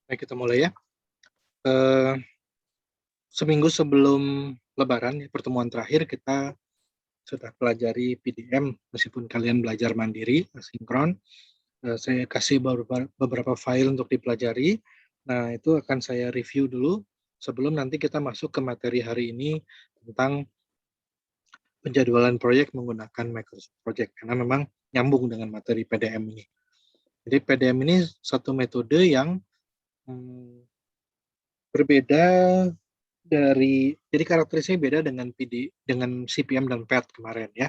Baik, kita mulai ya. Eh, Seminggu sebelum Lebaran, ya, pertemuan terakhir kita sudah pelajari PDM, meskipun kalian belajar mandiri, asinkron. Saya kasih beberapa file untuk dipelajari. Nah, itu akan saya review dulu sebelum nanti kita masuk ke materi hari ini tentang penjadwalan proyek menggunakan Microsoft Project, karena memang nyambung dengan materi PDM ini. Jadi PDM ini satu metode yang berbeda jadi karakteristiknya beda dengan dengan CPM dan PET kemarin ya.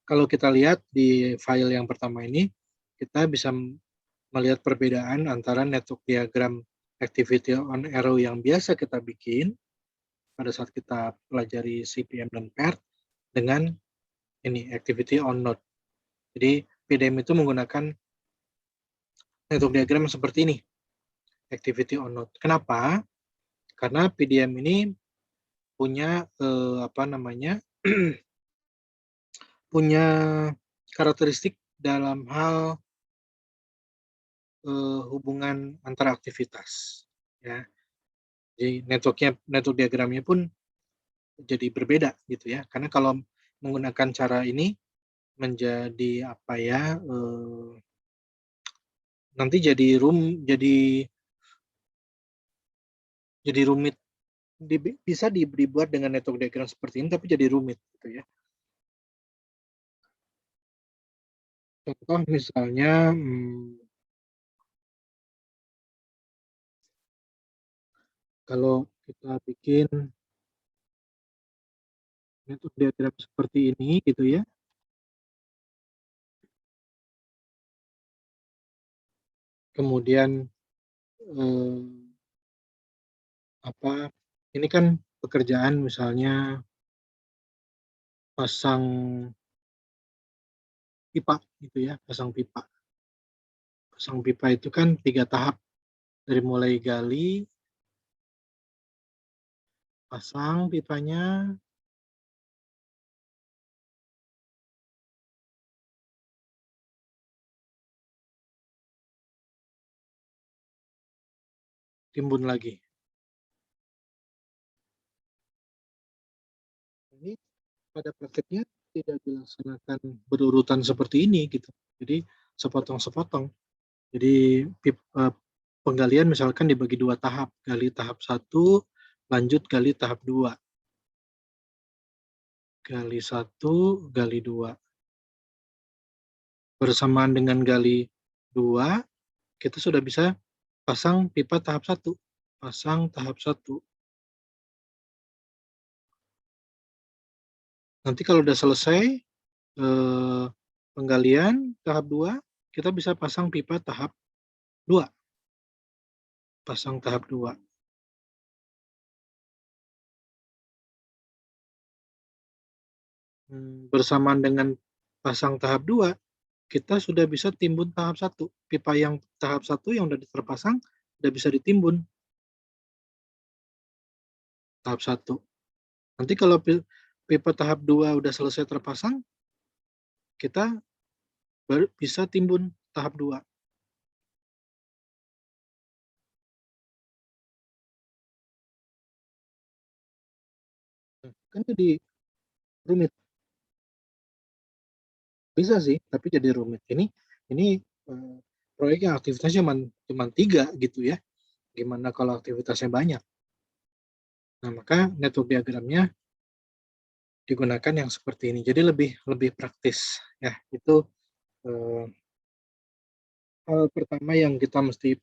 Kalau kita lihat di file yang pertama ini, kita bisa melihat perbedaan antara network diagram activity on arrow yang biasa kita bikin pada saat kita pelajari CPM dan PET dengan ini activity on node. Jadi PDM itu menggunakan network diagram seperti ini, activity on node. Kenapa? Karena PDM ini punya punya karakteristik dalam hal hubungan antara aktivitas, ya. Jadi network diagramnya pun jadi berbeda gitu ya. Karena kalau menggunakan cara ini menjadi nanti jadi rumit. Bisa dibuat dengan network diagram seperti ini, tapi jadi rumit gitu ya. Contoh misalnya, kalau kita bikin network diagram seperti ini gitu ya. Kemudian ini kan pekerjaan misalnya pasang pipa gitu ya, pasang pipa. Pasang pipa itu kan 3 tahap, dari mulai gali, pasang pipanya, timbun lagi. Ini pada prakteknya tidak dilaksanakan berurutan seperti ini gitu. Jadi sepotong-sepotong. Jadi penggalian misalkan dibagi 2 tahap, gali tahap 1, lanjut gali tahap 2. Gali 1, gali 2. Bersamaan dengan gali 2, kita sudah bisa pasang pipa tahap 1. Pasang tahap 1. Nanti kalau udah selesai penggalian tahap 2, kita bisa pasang pipa tahap 2. Pasang tahap 2. Bersamaan dengan pasang tahap 2, kita sudah bisa timbun tahap 1. Pipa yang tahap 1 yang udah terpasang, udah bisa ditimbun. Tahap 1. Nanti kalau pipa tahap 2 udah selesai terpasang, kita baru bisa timbun tahap 2. Kan jadi rumit. Bisa sih, tapi jadi rumit. Ini proyek yang aktivitasnya cuma 3 gitu ya. Gimana kalau aktivitasnya banyak? Nah, maka network diagramnya digunakan yang seperti ini. Jadi lebih praktis ya. Itu hal pertama yang kita mesti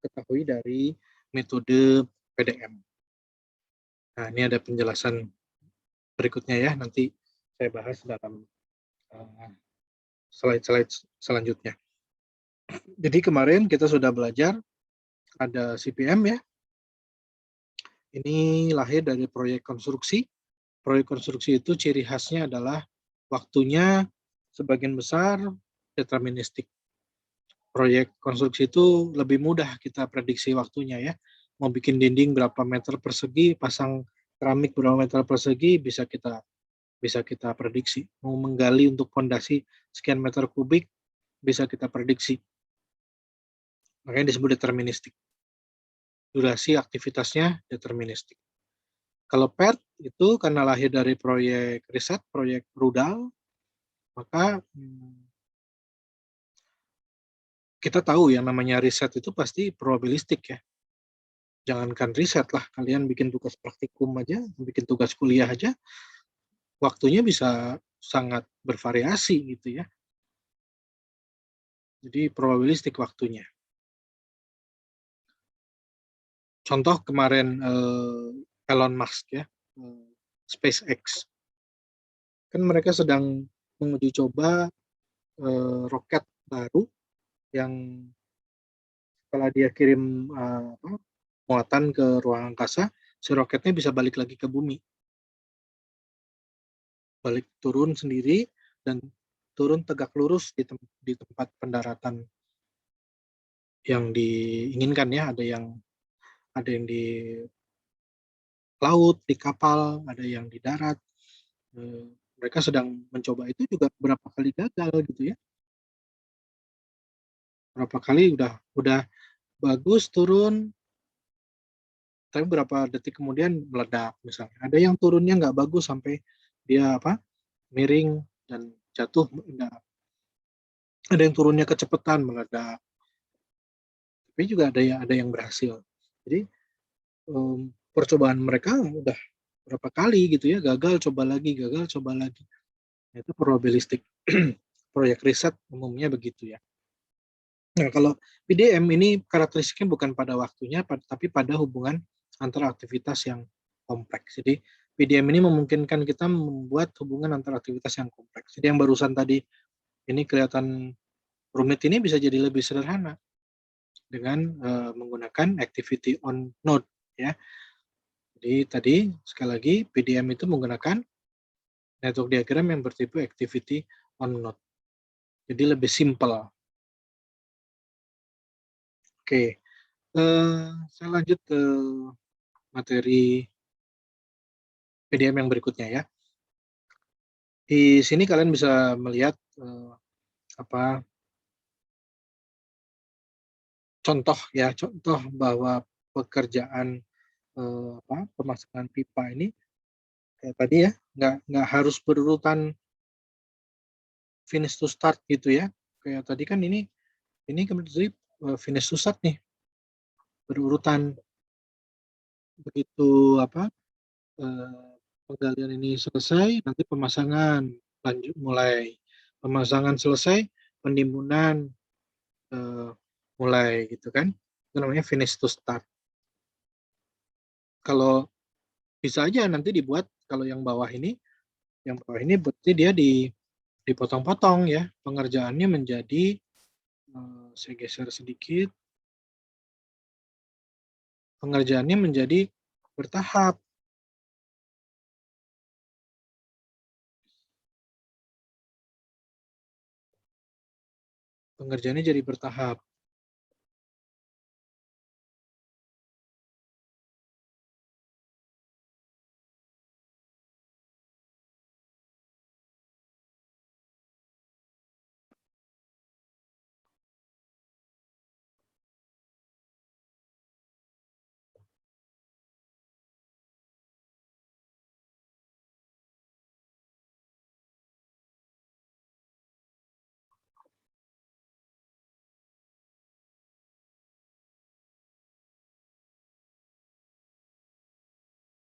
ketahui dari metode PDM. Nah, ini ada penjelasan berikutnya ya, nanti saya bahas dalam slide-slide selanjutnya. Jadi kemarin kita sudah belajar ada CPM ya. Ini lahir dari proyek konstruksi. Proyek konstruksi itu ciri khasnya adalah waktunya sebagian besar deterministik. Proyek konstruksi itu lebih mudah kita prediksi waktunya ya. Mau bikin dinding berapa meter persegi, pasang keramik berapa meter persegi, bisa kita prediksi. Mau menggali untuk fondasi sekian meter kubik, bisa kita prediksi. Makanya disebut deterministik. Durasi aktivitasnya deterministik. Kalau PERT itu karena lahir dari proyek riset, proyek rudal, maka kita tahu yang namanya riset itu pasti probabilistik ya. Jangankan riset lah, kalian bikin tugas praktikum aja, bikin tugas kuliah aja, waktunya bisa sangat bervariasi gitu ya. Jadi probabilistik waktunya. Contoh kemarin Elon Musk ya, SpaceX. Kan mereka sedang menguji coba roket baru yang setelah dia kirim muatan ke ruang angkasa, si roketnya bisa balik lagi ke bumi. Balik turun sendiri dan turun tegak lurus di tempat pendaratan yang diinginkan ya. Ada yang di laut, di kapal, ada yang di darat. Mereka sedang mencoba itu juga berapa kali gagal gitu ya. Berapa kali udah bagus turun, tapi berapa detik kemudian meledak misalnya. Ada yang turunnya nggak bagus sampai dia miring dan jatuh. Ada yang turunnya kecepatan meledak. Tapi juga ada yang berhasil. Jadi percobaan mereka udah berapa kali gitu ya, gagal coba lagi, gagal coba lagi. Itu probabilistik. Proyek riset umumnya begitu ya. Nah, kalau PDM ini karakteristiknya bukan pada waktunya, tapi pada hubungan antara aktivitas yang kompleks. Jadi PDM ini memungkinkan kita membuat hubungan antara aktivitas yang kompleks. Jadi yang barusan tadi ini kelihatan rumit, ini bisa jadi lebih sederhana dengan menggunakan activity on node ya. Jadi tadi sekali lagi PDM itu menggunakan network diagram yang bertipe activity on node. Jadi lebih simple. Oke, saya lanjut ke materi PDM yang berikutnya ya. Di sini kalian bisa melihat contoh bahwa pekerjaan pemasangan pipa ini kayak tadi ya, nggak harus berurutan finish to start gitu ya. Kayak tadi kan ini kemudian finish to start nih, berurutan. Begitu penggalian ini selesai, nanti pemasangan lanjut mulai. Pemasangan selesai, penimbunan mulai gitu kan. Itu namanya finish to start. Kalau bisa aja nanti dibuat, kalau yang bawah ini berarti dia dipotong-potong ya. Pengerjaannya menjadi, saya geser sedikit, pengerjaannya menjadi bertahap. Pengerjaannya jadi bertahap.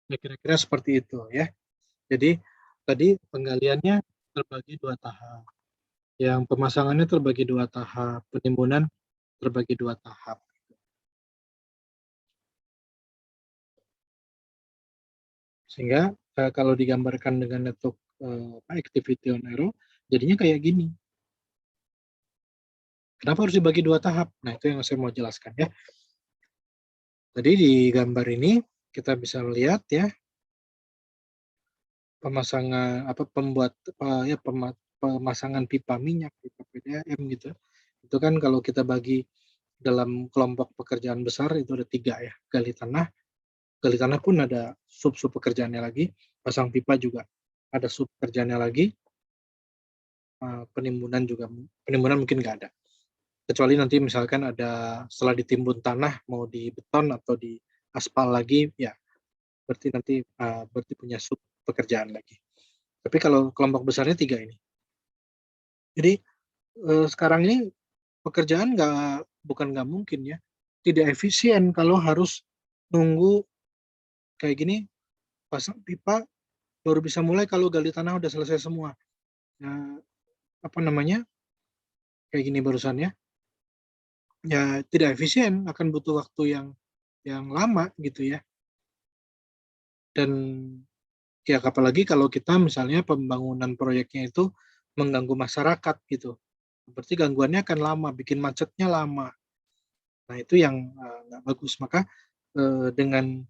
Ya, kira-kira seperti itu ya. Jadi tadi penggaliannya terbagi dua tahap. Yang pemasangannya terbagi dua tahap, penimbunan terbagi dua tahap. Sehingga kalau digambarkan dengan network activity on arrow, jadinya kayak gini. Kenapa harus dibagi dua tahap? Nah, itu yang saya mau jelaskan ya. Jadi di gambar ini kita bisa melihat ya, pemasangan pipa minyak, pipa PDAM gitu. Itu kan kalau kita bagi dalam kelompok pekerjaan besar itu ada 3 ya. Gali tanah pun ada sub-sub pekerjaannya lagi, pasang pipa juga ada sub pekerjaannya lagi, penimbunan mungkin nggak ada. kecuali nanti misalkan ada setelah ditimbun tanah mau di beton atau di aspal lagi, ya berarti nanti berarti punya sub pekerjaan lagi. Tapi kalau kelompok besarnya 3 ini. Jadi sekarang ini pekerjaan bukan nggak mungkin ya, tidak efisien kalau harus nunggu kayak gini, pasang pipa baru bisa mulai kalau gali tanah udah selesai semua. Nah, apa namanya, kayak gini barusan ya tidak efisien, akan butuh waktu yang lama gitu ya. Dan ya apalagi kalau kita misalnya pembangunan proyeknya itu mengganggu masyarakat gitu. Berarti gangguannya akan lama, bikin macetnya lama. Nah, itu yang nggak bagus. Maka dengan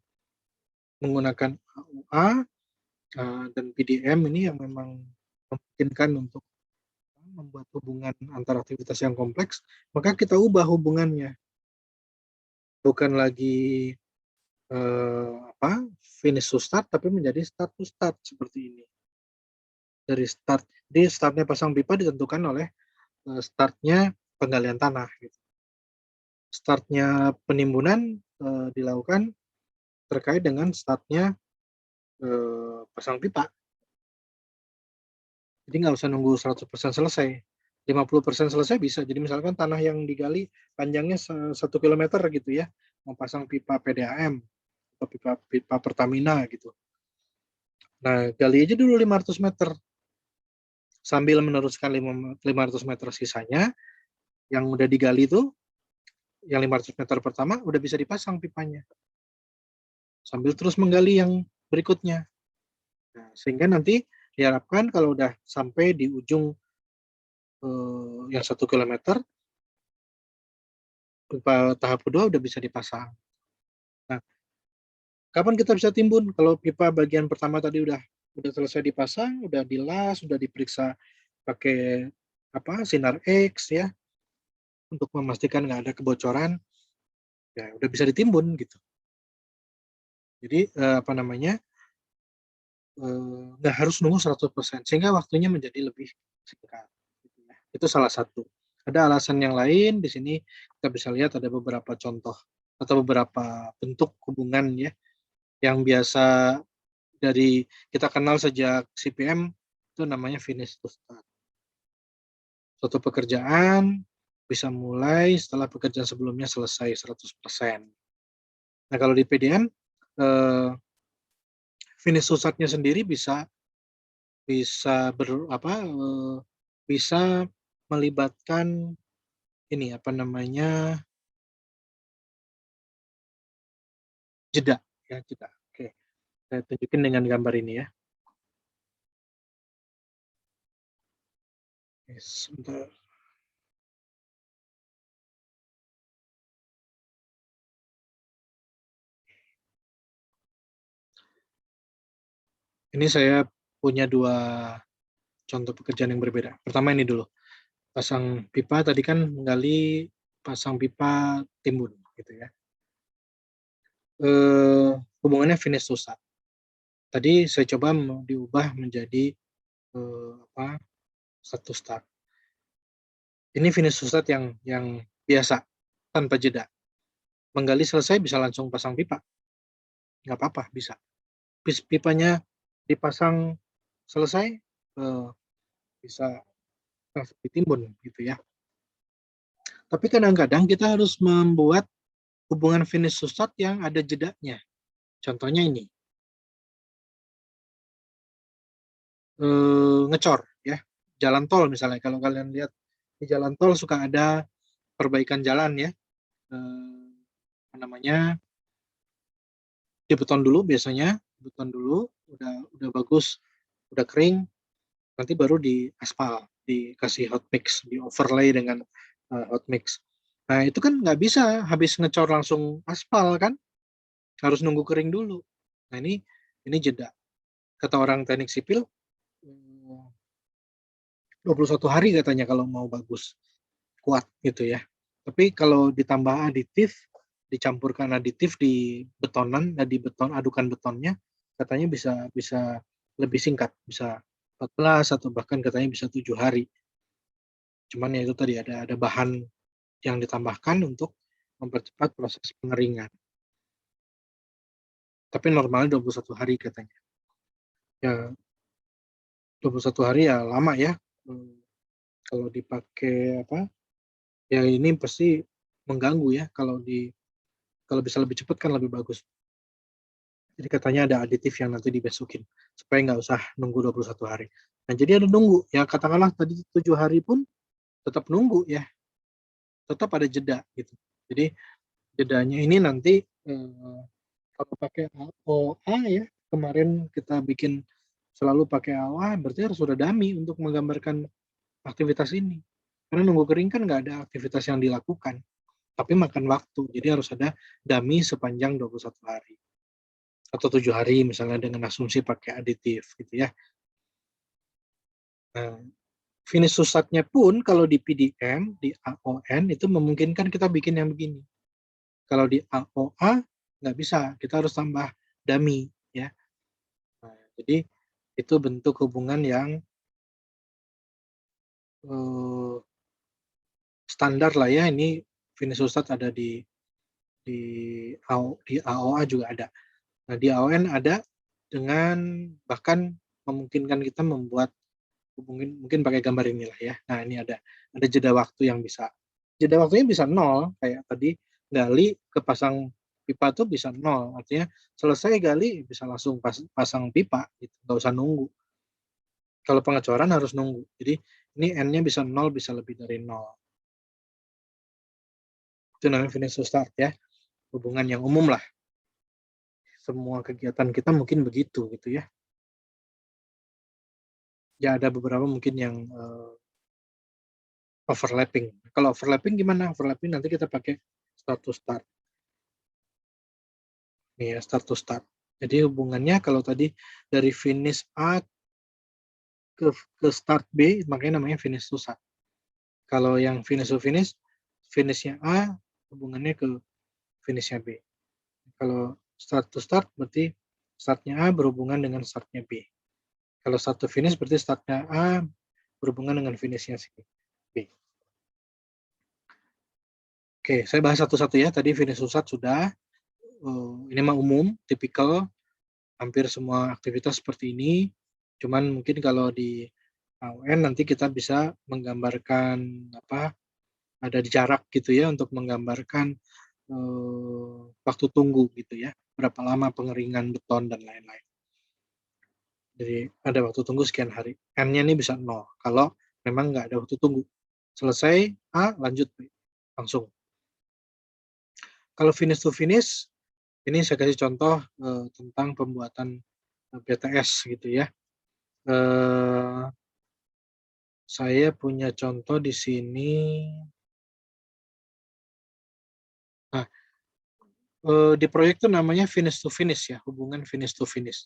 menggunakan AUA dan PDM ini yang memang memungkinkan untuk membuat hubungan antara aktivitas yang kompleks, maka kita ubah hubungannya. Bukan lagi finish to start, tapi menjadi start to start seperti ini. Dari start, jadi startnya pasang pipa ditentukan oleh startnya penggalian tanah. Gitu. Startnya penimbunan dilakukan terkait dengan startnya pasang pipa. Jadi nggak usah nunggu 100% selesai. 50% selesai bisa. Jadi misalkan tanah yang digali panjangnya 1 kilometer gitu ya, mau pasang pipa PDAM atau pipa Pertamina gitu. Nah, gali aja dulu 500 meter. Sambil meneruskan 500 meter sisanya, yang udah digali itu, yang 500 meter pertama udah bisa dipasang pipanya. Sambil terus menggali yang berikutnya. Nah, sehingga nanti diharapkan kalau udah sampai di ujung yang 1 kilometer, pipa tahap kedua udah bisa dipasang. Nah, kapan kita bisa timbun? Kalau pipa bagian pertama tadi udah selesai dipasang, udah dilas, udah diperiksa pakai sinar X ya, untuk memastikan nggak ada kebocoran, ya udah bisa ditimbun gitu. Jadi nggak harus nunggu 100%, sehingga waktunya menjadi lebih singkat. Gitu ya. Itu salah satu. Ada alasan yang lain di sini kita bisa lihat ada beberapa contoh atau beberapa bentuk hubungan ya yang biasa dari kita kenal sejak CPM, itu namanya finish to start. Suatu pekerjaan bisa mulai setelah pekerjaan sebelumnya selesai 100%. Nah, kalau di PDM finish to start-nya sendiri bisa bisa bisa melibatkan ini jeda ya, jeda. Oke, saya tunjukin dengan gambar ini ya. Sebentar. Ini saya punya 2 contoh pekerjaan yang berbeda. Pertama ini dulu, pasang pipa tadi kan menggali, pasang pipa timbun gitu ya. Hubungannya finish to start. Tadi saya coba diubah menjadi start to start. Ini finish to start yang biasa tanpa jeda. Menggali selesai bisa langsung pasang pipa, nggak apa-apa, bisa. Pipanya dipasang selesai, bisa langsung ditimbun gitu ya. Tapi kadang-kadang kita harus membuat hubungan finish to start yang ada jedanya. Contohnya ini, ngecor ya, jalan tol misalnya. Kalau kalian lihat di jalan tol suka ada perbaikan jalan ya, namanya dibeton dulu biasanya, beton dulu, udah bagus, udah kering, nanti baru di aspal, dikasih hot mix, di overlay dengan hot mix. Nah, itu kan nggak bisa habis ngecor langsung aspal kan, harus nunggu kering dulu. Nah, ini jeda. Kata orang teknik sipil, 21 hari katanya kalau mau bagus, kuat gitu ya. Tapi kalau ditambah aditif, dicampurkan aditif di betonan, di beton, adukan betonnya, katanya bisa bisa lebih singkat, bisa 14 atau bahkan katanya bisa 7 hari. Cuman ya itu tadi ada bahan yang ditambahkan untuk mempercepat proses pengeringan. Tapi normalnya 21 hari katanya. Ya, 21 hari ya lama ya. Kalau dipakai ya ini pasti mengganggu ya kalau bisa lebih cepat kan lebih bagus. Jadi katanya ada aditif yang nanti dibesokin supaya nggak usah nunggu 21 hari. Nah, jadi ada nunggu, ya katakanlah tadi 7 hari pun tetap nunggu ya, tetap ada jeda gitu. Jadi jedanya ini nanti kalau pakai AOA ya, kemarin kita bikin selalu pakai AOA, berarti harus sudah dummy untuk menggambarkan aktivitas ini. Karena nunggu kering kan nggak ada aktivitas yang dilakukan, tapi makan waktu. Jadi harus ada dummy sepanjang 21 hari. Atau 7 hari misalnya dengan asumsi pakai aditif gitu ya. Nah, finish susatnya pun kalau di PDM, di AON itu memungkinkan kita bikin yang begini. Kalau di AOA nggak bisa, kita harus tambah dummy ya. Nah, jadi itu bentuk hubungan yang standar lah ya. Ini finish susat ada di AOA juga ada. Nah, di AON ada dengan bahkan memungkinkan kita membuat mungkin pakai gambar inilah ya. Nah, ini ada jeda waktu yang bisa. Jeda waktunya bisa 0 kayak tadi gali ke pasang pipa tuh bisa 0. Artinya selesai gali bisa langsung pasang pipa gitu, nggak usah nunggu. Kalau pengecoran harus nunggu. Jadi ini N-nya bisa 0, bisa lebih dari 0. Itu namanya finish to start ya. Hubungan yang umum lah. Semua kegiatan kita mungkin begitu gitu ya. Ya ada beberapa mungkin yang overlapping. Kalau overlapping gimana? Overlapping nanti kita pakai start to start. Nih ya, start to start. Jadi hubungannya kalau tadi dari finish A ke start B, makanya namanya finish to start. Kalau yang finish to finish, finishnya A hubungannya ke finishnya B. Kalau start to start berarti startnya A berhubungan dengan startnya B. Kalau start to finish berarti startnya A berhubungan dengan finishnya B. Oke, saya bahas satu-satu ya. Tadi finish to start sudah. Ini mah umum, tipikal, hampir semua aktivitas seperti ini. Cuman mungkin kalau di AON nanti kita bisa menggambarkan ada di jarak gitu ya untuk menggambarkan waktu tunggu gitu ya, berapa lama pengeringan beton dan lain-lain. Jadi ada waktu tunggu sekian hari. N-nya ini bisa 0 kalau memang nggak ada waktu tunggu. Selesai A, lanjut B, langsung. Kalau finish to finish, ini saya kasih contoh tentang pembuatan BTS gitu ya. Saya punya contoh di sini. Nah, di proyek itu namanya finish to finish ya, hubungan finish to finish.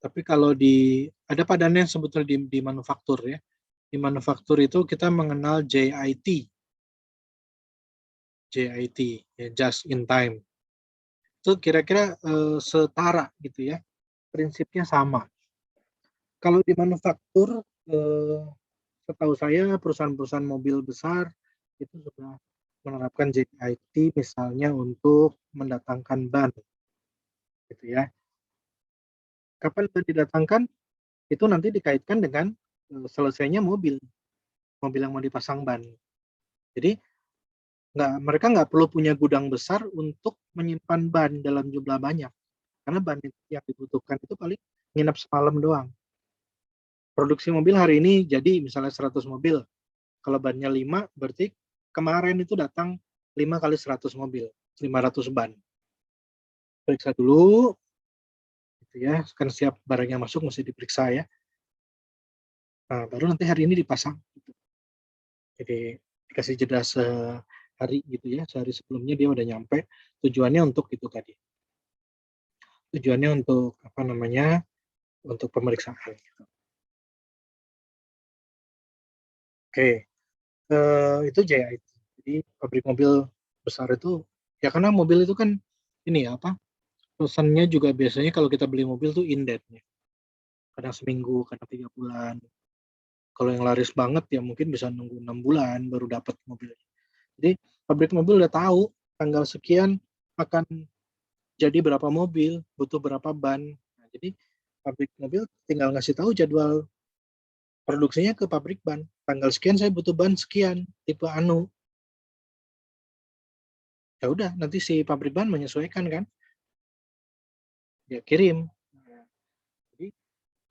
Tapi kalau ada padannya sebetulnya di manufaktur ya. Di manufaktur itu kita mengenal JIT, ya, just in time. Itu kira-kira setara gitu ya, prinsipnya sama. Kalau di manufaktur, setahu saya perusahaan-perusahaan mobil besar itu sudah menerapkan JIT misalnya untuk mendatangkan ban, gitu ya. Kapan ban didatangkan? Itu nanti dikaitkan dengan selesainya mobil yang mau dipasang ban. Jadi mereka nggak perlu punya gudang besar untuk menyimpan ban dalam jumlah banyak, karena ban yang dibutuhkan itu paling nginap semalam doang. Produksi mobil hari ini jadi misalnya 100 mobil, kalau bannya 5 berarti kemarin itu datang 5 kali 100 mobil, 500 ban. Periksa dulu, gitu ya, kan siap barangnya masuk mesti diperiksa ya. Nah, baru nanti hari ini dipasang. Gitu. Jadi dikasih jeda sehari gitu ya, sehari sebelumnya dia udah nyampe. Tujuannya untuk itu tadi. Tujuannya untuk untuk pemeriksaan. Gitu. Oke, itu JIT. Jadi pabrik mobil besar itu ya karena mobil itu kan ini ya pesannya juga biasanya kalau kita beli mobil tuh indentnya. Kadang seminggu, kadang 3 bulan. Kalau yang laris banget ya mungkin bisa nunggu 6 bulan baru dapat mobilnya. Jadi pabrik mobil udah tahu tanggal sekian akan jadi berapa mobil, butuh berapa ban. Nah, jadi pabrik mobil tinggal ngasih tahu jadwal produksinya ke pabrik ban. Tanggal sekian saya butuh ban sekian, tipe anu. Ya udah, nanti si pabrik ban menyesuaikan kan, dia kirim. Nah, jadi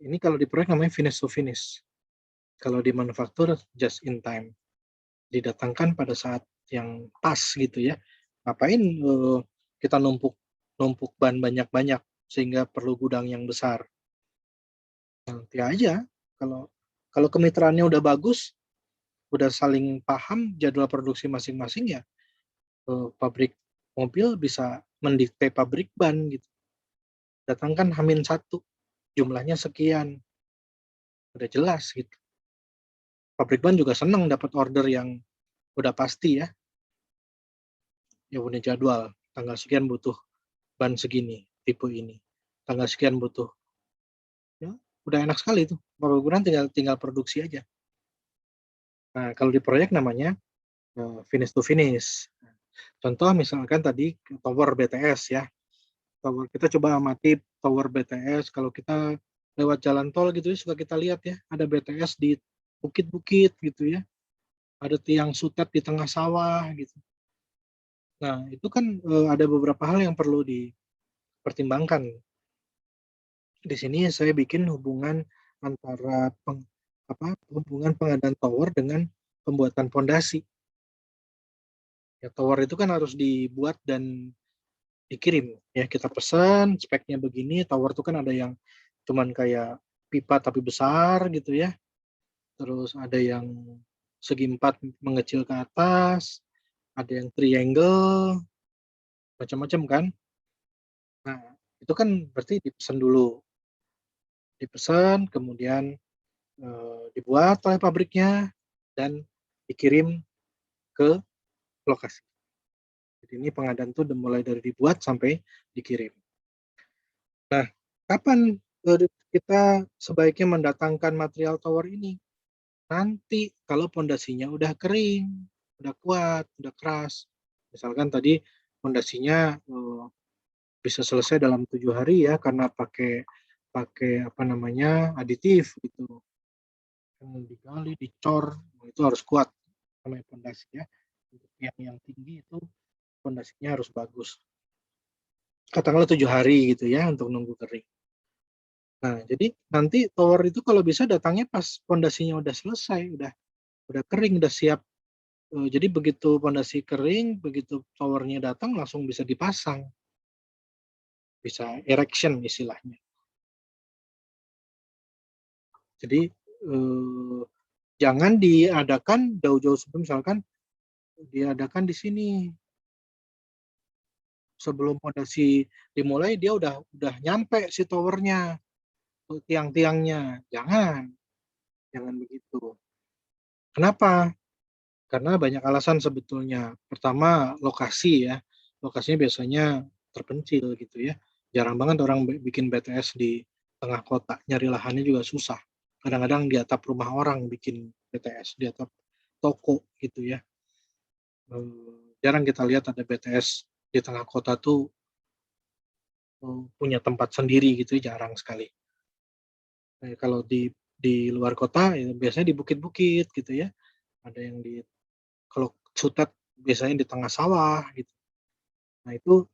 ini kalau di proyek namanya finish to finish. Kalau di manufaktur just in time, didatangkan pada saat yang pas gitu ya. Ngapain kita numpuk numpuk ban banyak-banyak sehingga perlu gudang yang besar. Nanti aja kalau kalau kemitraannya udah bagus, udah saling paham jadwal produksi masing-masing ya, pabrik mobil bisa mendikte pabrik ban gitu. Datangkan Hamin satu, jumlahnya sekian, udah jelas gitu. Pabrik ban juga senang dapat order yang udah pasti ya, ya punya jadwal. Tanggal sekian butuh ban segini, tipe ini. Tanggal sekian butuh. Ya, udah enak sekali itu. Pabrik tinggal tinggal produksi aja. Nah, kalau di proyek namanya finish to finish. Contoh misalkan tadi tower BTS ya. Tower kita coba amati tower BTS kalau kita lewat jalan tol gitu ya suka kita lihat ya ada BTS di bukit-bukit gitu ya. Ada tiang sutet di tengah sawah gitu. Nah, itu kan ada beberapa hal yang perlu dipertimbangkan. Di sini saya bikin hubungan antara hubungan pengadaan tower dengan pembuatan pondasi. Ya, tower itu kan harus dibuat dan dikirim. Ya, kita pesan speknya begini, tower itu kan ada yang cuman kayak pipa tapi besar gitu ya. Terus ada yang segi empat mengecil ke atas, ada yang triangle, macam-macam kan. Nah, itu kan berarti dipesan dulu. Dipesan, kemudian dibuat oleh pabriknya dan dikirim ke lokasi. Jadi ini pengadaan tuh mulai dari dibuat sampai dikirim. Nah, kapan kita sebaiknya mendatangkan material tower ini? Nanti kalau pondasinya udah kering, udah kuat, udah keras. Misalkan tadi pondasinya bisa selesai dalam 7 hari ya karena pakai pakai apa namanya aditif gitu. Digali, dicor, itu harus kuat namanya pondasi ya. Untuk yang tinggi itu pondasinya harus bagus. Katakanlah 7 hari gitu ya untuk nunggu kering. Nah, jadi nanti tower itu kalau bisa datangnya pas pondasinya udah selesai, udah kering, udah siap. Jadi begitu pondasi kering, begitu towernya datang langsung bisa dipasang, bisa erection istilahnya. Jadi jangan diadakan jauh-jauh sebelum, misalkan diadakan di sini sebelum pondasi dimulai dia udah nyampe si towernya, tiang-tiangnya. Jangan begitu. Kenapa? Karena banyak alasan sebetulnya. Pertama, lokasi ya. Lokasinya biasanya terpencil gitu ya. Jarang banget orang bikin BTS di tengah kota. Nyari lahannya juga susah. Kadang-kadang di atap rumah orang bikin BTS, di atap toko gitu ya. Jarang kita lihat ada BTS di tengah kota tuh punya tempat sendiri gitu, jarang sekali. Kalau di luar kota ya biasanya di bukit-bukit gitu ya. Ada yang kalau sutet biasanya di tengah sawah gitu. Nah itu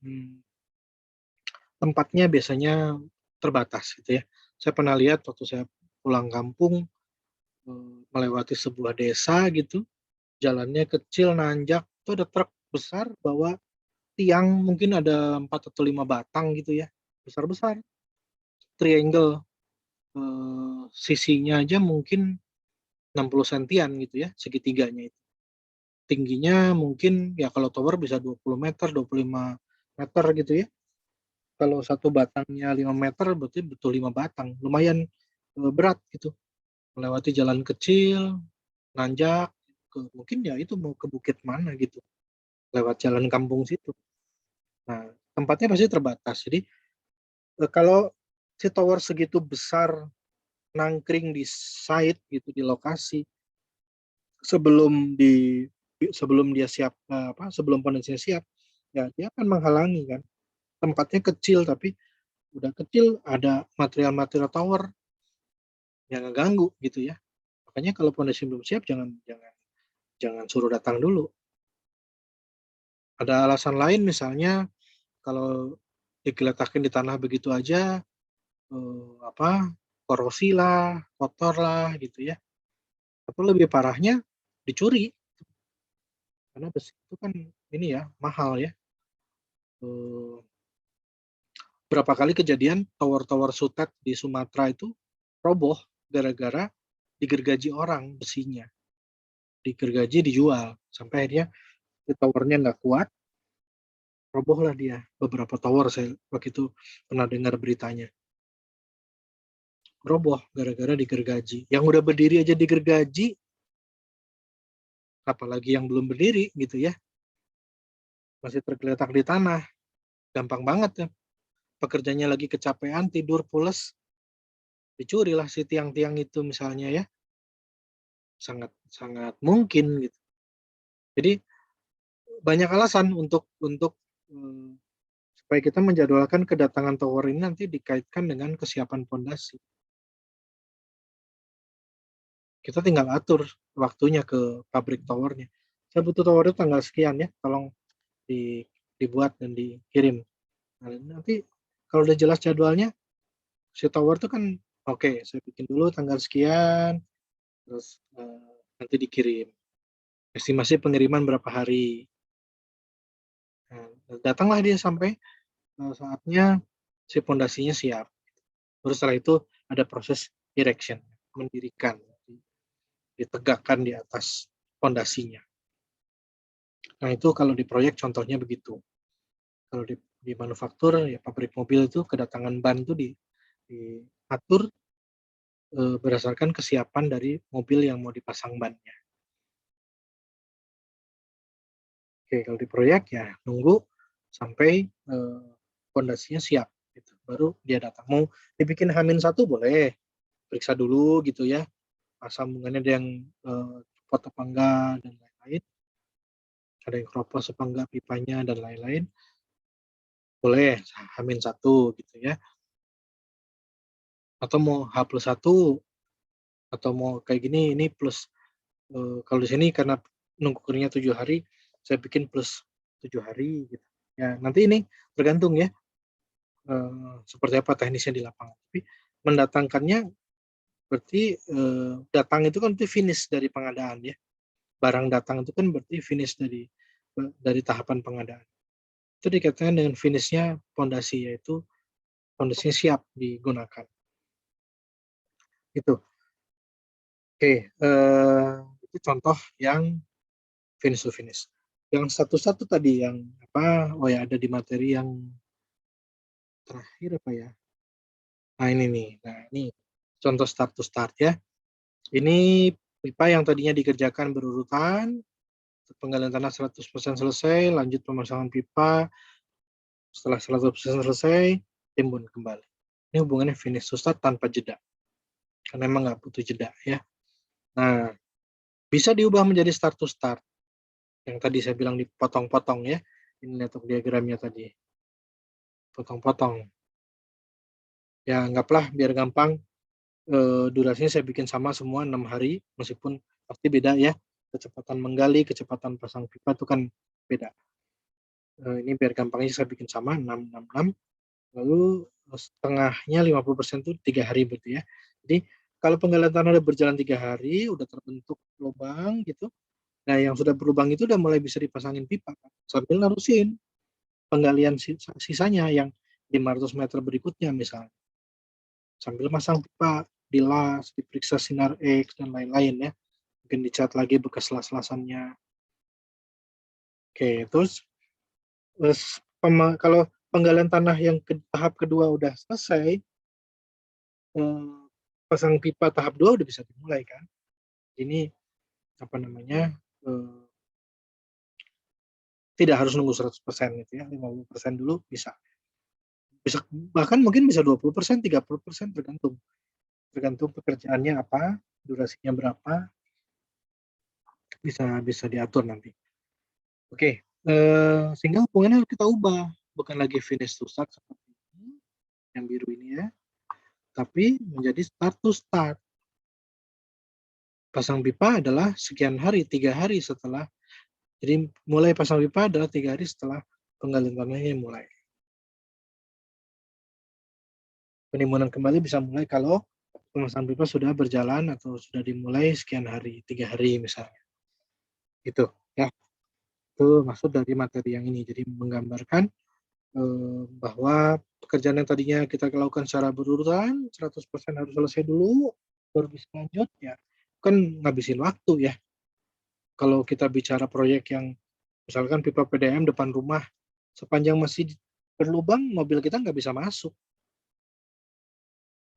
tempatnya biasanya terbatas gitu ya. Saya pernah lihat waktu saya pulang kampung melewati sebuah desa gitu, jalannya kecil nanjak, itu ada truk besar bawa tiang mungkin ada 4 atau 5 batang gitu ya, besar-besar, triangle, sisinya aja mungkin 60 sentian gitu ya, segitiganya itu. Tingginya mungkin ya kalau tower bisa 20 meter, 25 meter gitu ya. Kalau satu batangnya 5 meter berarti butuh 5 batang, lumayan berat gitu. Melewati jalan kecil, nanjak, mungkin ya itu mau ke bukit mana gitu, lewat jalan kampung situ. Nah, tempatnya pasti terbatas. Jadi kalau si tower segitu besar nangkring di site gitu, di lokasi, sebelum sebelum dia siap, sebelum pondasinya siap, ya dia akan menghalangi kan. Tempatnya kecil tapi udah kecil ada material-material tower yang ngeganggu gitu ya. Makanya kalau pondasi belum siap jangan jangan jangan suruh datang dulu. Ada alasan lain misalnya kalau digeletakin di tanah begitu aja, korosi lah, kotor lah gitu ya. Atau lebih parahnya dicuri, karena besi itu kan ini ya mahal ya. Eee, Berapa kali kejadian tower-tower Sutet di Sumatera itu roboh gara-gara digergaji orang besinya, digergaji dijual sampai akhirnya towernya nggak kuat, robohlah dia. Beberapa tower saya waktu itu pernah dengar beritanya, roboh gara-gara digergaji. Yang udah berdiri aja digergaji, apalagi yang belum berdiri gitu ya, masih tergeletak di tanah, gampang banget ya. Pekerjanya lagi kecapean, tidur pules, dicurilah si tiang-tiang itu misalnya ya, sangat sangat mungkin gitu. Jadi banyak alasan untuk supaya kita menjadwalkan kedatangan tower ini nanti dikaitkan dengan kesiapan pondasi. Kita tinggal atur waktunya ke pabrik towernya. Saya butuh tower itu tanggal sekian ya, tolong dibuat dan dikirim. Nah, nanti kalau udah jelas jadwalnya, si tower itu kan oke, saya bikin dulu tanggal sekian, terus nanti dikirim. Estimasi pengiriman berapa hari. Nah, datanglah dia sampai saatnya si pondasinya siap. Terus setelah itu ada proses erection, mendirikan, ditegakkan di atas pondasinya. Nah itu kalau di proyek contohnya begitu. Kalau di manufaktur ya pabrik mobil itu kedatangan ban itu diatur berdasarkan kesiapan dari mobil yang mau dipasang bannya. Oke, kalau di proyek ya nunggu sampai pondasinya siap, gitu. Baru dia datang. Mau dibikin H-1 boleh, periksa dulu gitu ya, sambungannya ada yang copot apa enggak dan lain-lain, ada yang keropos apa enggak pipanya dan lain-lain, boleh H-1 gitu ya. Atau mau H+1 atau mau kayak gini, ini plus kalau di sini karena nunggu keringnya 7 hari, saya bikin plus 7 hari gitu. Ya nanti ini tergantung ya seperti apa teknisnya di lapangan. Tapi mendatangkannya berarti datang itu kan berarti finish dari pengadaan ya. Barang datang itu kan berarti finish dari tahapan pengadaan. Itu dikaitkan dengan finishnya pondasi, yaitu pondasinya siap digunakan. Itu. Oke, itu contoh yang finish to finish. Yang satu-satu tadi yang apa? Oh ya ada di materi yang terakhir apa ya? Nah ini nih. Nah ini contoh start to start ya. Ini pipa yang tadinya dikerjakan berurutan, penggalian tanah 100% selesai, lanjut pemasangan pipa, setelah 100% selesai, timbun kembali. Ini hubungannya finish to start tanpa jeda, karena emang nggak butuh jeda ya. Nah, bisa diubah menjadi start to start, yang tadi saya bilang dipotong-potong ya. Ini letak diagramnya tadi, potong-potong. Ya anggaplah biar gampang, durasinya saya bikin sama semua 6 hari, meskipun pasti beda ya, kecepatan menggali, kecepatan pasang pipa itu kan beda. Ini biar gampangnya saya bikin sama 6, 6, 6, lalu setengahnya 50% itu 3 hari berarti ya. Jadi kalau penggalian tanah udah berjalan 3 hari, udah terbentuk lubang gitu, nah yang sudah berlubang itu udah mulai bisa dipasangin pipa kan, sambil nerusin penggalian sisanya yang 500 meter berikutnya misalnya. Sambil masang pipa, dilas, diperiksa sinar X dan lain-lain ya. Mungkin dicat lagi bekas las-lasannya. Oke, terus kalau penggalian tanah yang tahap kedua udah selesai, pasang pipa tahap 2 udah bisa dimulai kan. Ini apa namanya, tidak harus nunggu 100% gitu ya, 50% dulu bisa. Bisa bahkan mungkin bisa 20%, 30% tergantung. Tergantung pekerjaannya apa, durasinya berapa. bisa diatur nanti. Oke, sehingga hubungannya harus kita ubah, bukan lagi finish to start seperti ini, yang biru ini ya, tapi menjadi start to start. Pasang pipa adalah sekian hari, 3 hari setelah, jadi mulai pasang pipa adalah 3 hari setelah penggalian tanahnya mulai. Penimbunan kembali bisa mulai kalau pemasangan pipa sudah berjalan atau sudah dimulai sekian hari, 3 hari misalnya. Gitu ya. Itu maksud dari materi yang ini. Jadi menggambarkan bahwa pekerjaan yang tadinya kita lakukan secara berurutan, 100% harus selesai dulu, baru bisa lanjut ya. Kan ngabisin waktu ya. Kalau kita bicara proyek yang misalkan pipa PDAM depan rumah, sepanjang masih berlubang, mobil kita nggak bisa masuk.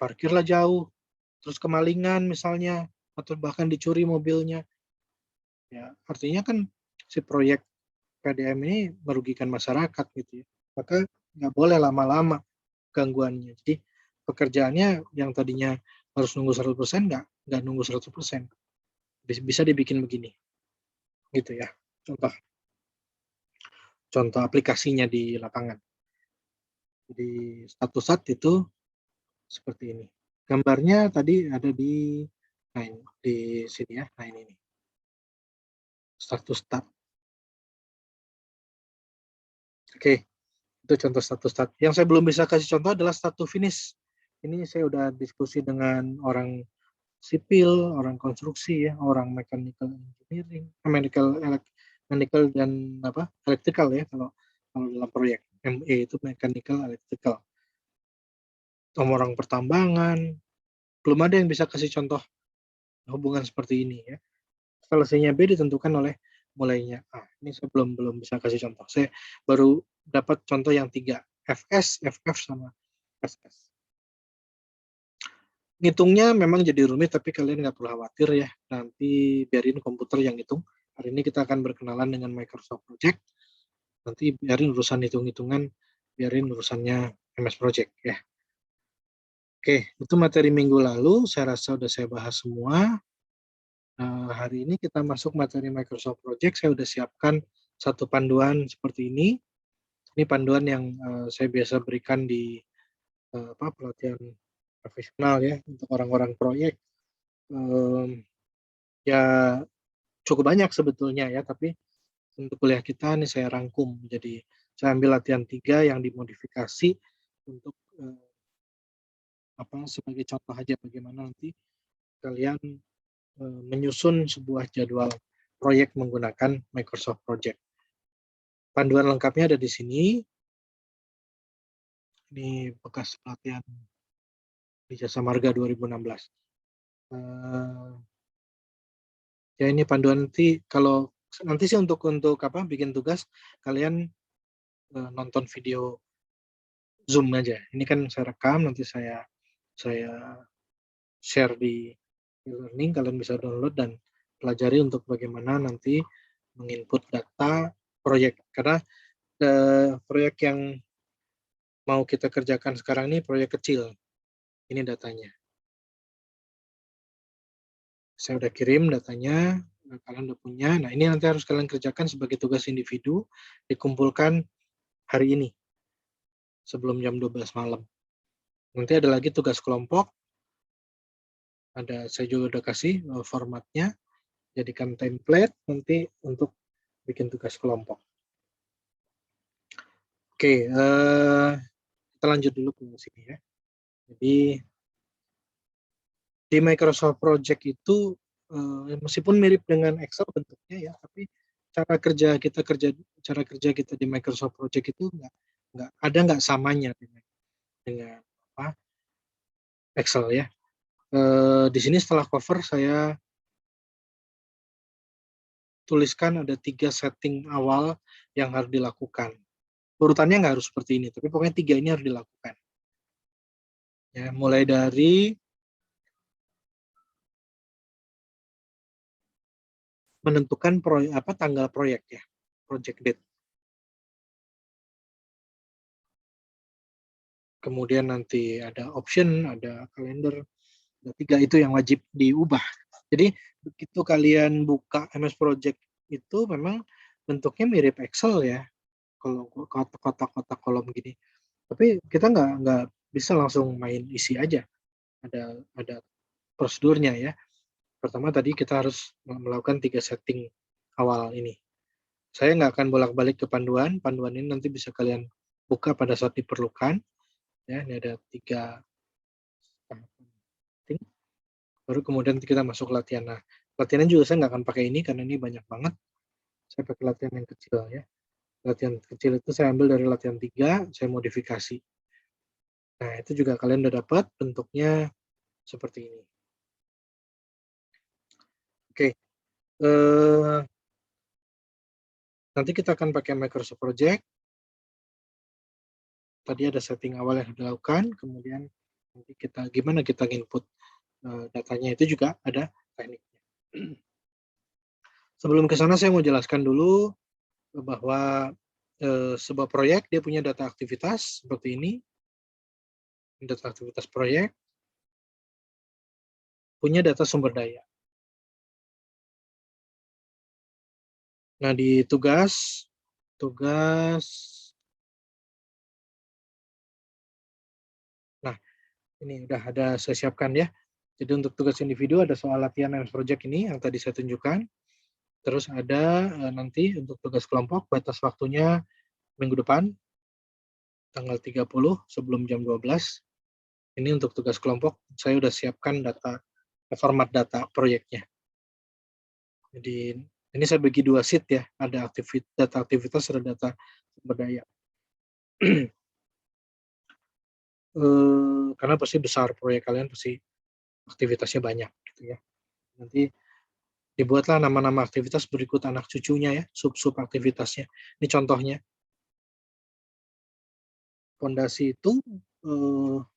Parkirlah jauh, terus kemalingan misalnya, atau bahkan dicuri mobilnya. Ya, artinya kan si proyek PDAM ini merugikan masyarakat gitu ya. Maka nggak boleh lama-lama gangguannya. Jadi pekerjaannya yang tadinya harus nunggu 100% nggak nunggu 100%. Bisa dibikin begini. Gitu ya. Contoh aplikasinya di lapangan. Jadi status SAT itu seperti ini. Gambarnya tadi ada di sini ya. Nah ini nih. Status SAT. Oke, itu contoh status SAT. Yang saya belum bisa kasih contoh adalah status finish. Ini saya udah diskusi dengan orang sipil, orang konstruksi ya, orang mechanical engineering, mechanical dan electrical ya kalau dalam proyek ME itu mechanical electrical. Orang pertambangan, belum ada yang bisa kasih contoh hubungan seperti ini ya. Selesainya B ditentukan oleh mulainya A. Ini saya belum bisa kasih contoh. Saya baru dapat contoh yang 3, FS, FF sama SS. Ngitungnya memang jadi rumit, tapi kalian nggak perlu khawatir ya. Nanti biarin komputer yang hitung. Hari ini kita akan berkenalan dengan Microsoft Project. Nanti biarin urusan hitung-hitungan, biarin urusannya MS Project ya. Oke, itu materi minggu lalu. Saya rasa sudah saya bahas semua. Hari ini kita masuk materi Microsoft Project. Saya sudah siapkan satu panduan seperti ini. Ini panduan yang saya biasa berikan di pelatihan profesional ya untuk orang-orang proyek. Ya cukup banyak sebetulnya ya, tapi untuk kuliah kita ini saya rangkum. Jadi saya ambil latihan 3 yang dimodifikasi untuk sebagai contoh aja bagaimana nanti kalian menyusun sebuah jadwal proyek menggunakan Microsoft Project. Panduan lengkapnya ada di sini. Ini bekas pelatihan di Jasa Marga 2016. Ya ini panduan nanti kalau nanti sih untuk bikin tugas kalian nonton video Zoom aja. Ini kan saya rekam, nanti saya share di e-learning, kalian bisa download dan pelajari untuk bagaimana nanti menginput data proyek. Karena proyek yang mau kita kerjakan sekarang ini proyek kecil. Ini datanya. Saya udah kirim datanya, kalian udah punya. Nah ini nanti harus kalian kerjakan sebagai tugas individu, dikumpulkan hari ini, sebelum jam 12 malam. Nanti ada lagi tugas kelompok, saya juga udah kasih formatnya, jadikan template nanti untuk bikin tugas kelompok. Oke, kita lanjut dulu ke sini ya. Jadi di Microsoft Project itu meskipun mirip dengan Excel bentuknya ya, tapi cara kerja kita di Microsoft Project itu nggak samanya dengan Excel ya. Di sini setelah cover saya tuliskan ada 3 setting awal yang harus dilakukan. Urutannya nggak harus seperti ini, tapi pokoknya 3 ini harus dilakukan. Ya, mulai dari menentukan tanggal proyek ya, project date. Kemudian nanti ada option, ada kalender, ada 3 itu yang wajib diubah. Jadi begitu kalian buka MS Project itu memang bentuknya mirip Excel ya, kalau kotak-kotak kolom gini. Tapi kita nggak bisa langsung main isi aja, ada prosedurnya ya. Pertama tadi kita harus melakukan 3 setting awal ini. Saya nggak akan bolak-balik ke panduan, panduan ini nanti bisa kalian buka pada saat diperlukan. Ya, ini ada 3 setting, baru kemudian kita masuk latihan. Nah, latihannya juga saya nggak akan pakai ini karena ini banyak banget. Saya pakai latihan yang kecil ya. Latihan kecil itu saya ambil dari latihan 3, saya modifikasi. Nah, itu juga kalian udah dapat bentuknya seperti ini. Oke, nanti kita akan pakai Microsoft Project. Tadi ada setting awal yang dilakukan, kemudian nanti gimana kita input datanya, itu juga ada tekniknya. Sebelum ke sana saya mau jelaskan dulu bahwa sebuah proyek dia punya data aktivitas seperti ini, data aktivitas proyek, punya data sumber daya. Nah, di tugas nah ini udah ada saya siapkan ya. Jadi untuk tugas individu ada soal latihan MS Project ini yang tadi saya tunjukkan. Terus ada nanti untuk tugas kelompok batas waktunya minggu depan tanggal 30 sebelum jam 12. Ini untuk tugas kelompok saya udah siapkan format data proyeknya. Jadi ini saya bagi 2 sheet ya, ada data aktivitas, ada data sumber daya. Karena pasti besar proyek kalian, pasti aktivitasnya banyak gitu ya. Nanti dibuatlah nama-nama aktivitas berikut anak cucunya ya, sub-sub aktivitasnya. Ini contohnya. Pondasi itu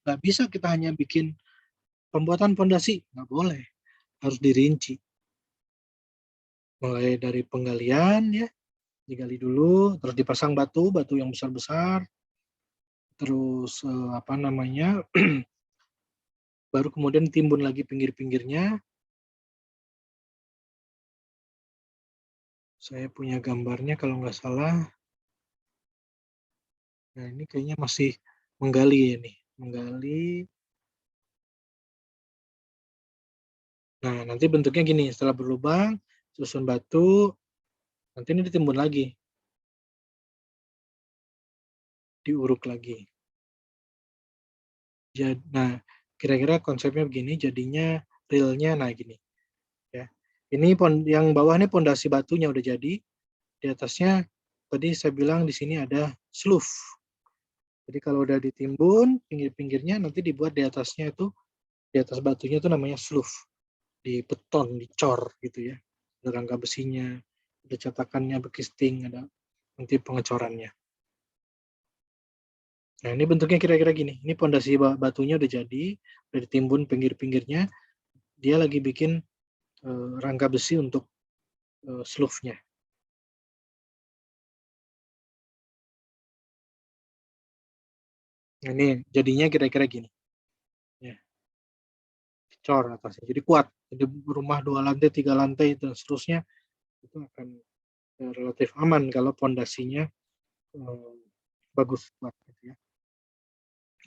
nggak bisa kita hanya bikin pembuatan pondasi, nggak boleh, harus dirinci. Mulai dari penggalian ya, digali dulu, terus dipasang batu yang besar-besar, terus baru kemudian timbun lagi pinggir-pinggirnya. Saya punya gambarnya kalau nggak salah. Nah, ini kayaknya masih menggali ini, menggali. Nah, nanti bentuknya gini, setelah berlubang, susun batu, nanti ini ditimbun lagi, diuruk lagi. Nah, kira-kira konsepnya begini, jadinya realnya nah gini. Ya. Ini yang bawah ini pondasi batunya udah jadi, di atasnya tadi saya bilang di sini ada slough. Jadi kalau udah ditimbun pinggir-pinggirnya nanti dibuat di atasnya itu, di atas batunya itu namanya slough. Di beton, dicor gitu ya. Ada rangka besinya, ada catakannya, bekisting, ada nanti pengecorannya. Nah, ini bentuknya kira-kira gini. Ini pondasi batunya udah jadi, udah ditimbun pinggir-pinggirnya. Dia lagi bikin rangka besi untuk slough-nya. Nah, ini jadinya kira-kira gini. Ya, dicor atasnya. Jadi kuat. Jadi rumah 2 lantai, 3 lantai, dan seterusnya itu akan relatif aman kalau pondasinya bagus kuat gitu ya.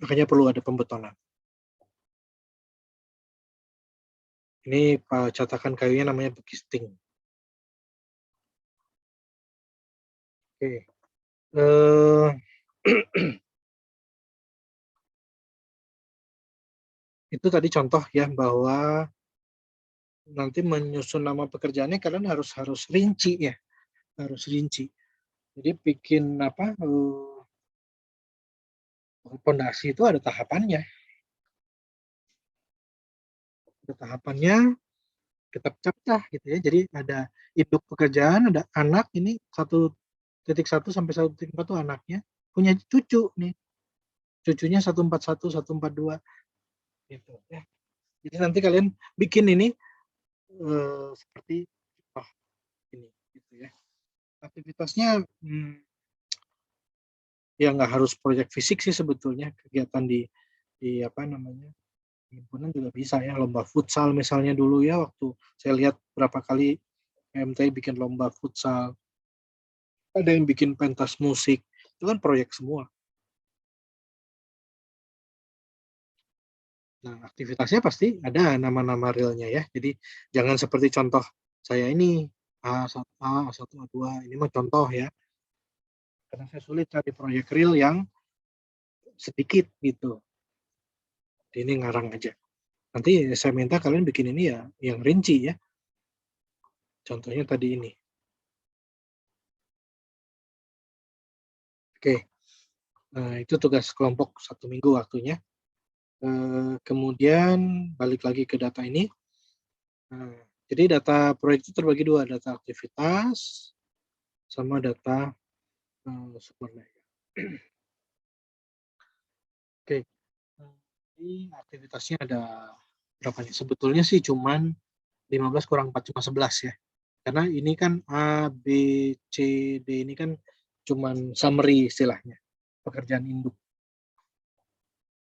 Makanya perlu ada pembetonan. Ini catakan kayunya namanya bekisting. Oke. Itu tadi contoh ya, bahwa nanti menyusun nama pekerjaannya kalian harus rinci ya, harus rinci. Jadi bikin pondasi itu ada tahapannya. Ada tahapannya, kita pecah-pecah gitu ya. Jadi ada induk pekerjaan, ada anak, ini 1.1 sampai 1.4 itu anaknya, punya cucu nih. Cucunya 141, 142 gitu ya. Jadi nanti kalian bikin ini seperti ini gitu ya. Aktivitasnya ya nggak harus proyek fisik sih sebetulnya, kegiatan di apa namanya himpunan juga bisa ya, lomba futsal misalnya dulu ya, waktu saya lihat berapa kali PMT bikin lomba futsal, ada yang bikin pentas musik, itu kan proyek semua. Nah, aktivitasnya pasti ada nama-nama realnya ya. Jadi jangan seperti contoh saya ini A1, A1, A2, ini mah contoh ya. Karena saya sulit cari proyek real yang sedikit gitu. Jadi ini ngarang aja. Nanti saya minta kalian bikin ini ya yang rinci ya. Contohnya tadi ini. Oke, nah, itu tugas kelompok 1 minggu waktunya. Kemudian balik lagi ke data ini. Nah, jadi data proyek itu terbagi dua, data aktivitas sama data sumber daya. Oke, ini aktivitasnya ada berapa nih? Sebetulnya sih cuman 15 kurang 4, cuma 11 ya. Karena ini kan A, B, C, D ini kan cuman summary istilahnya, pekerjaan induk.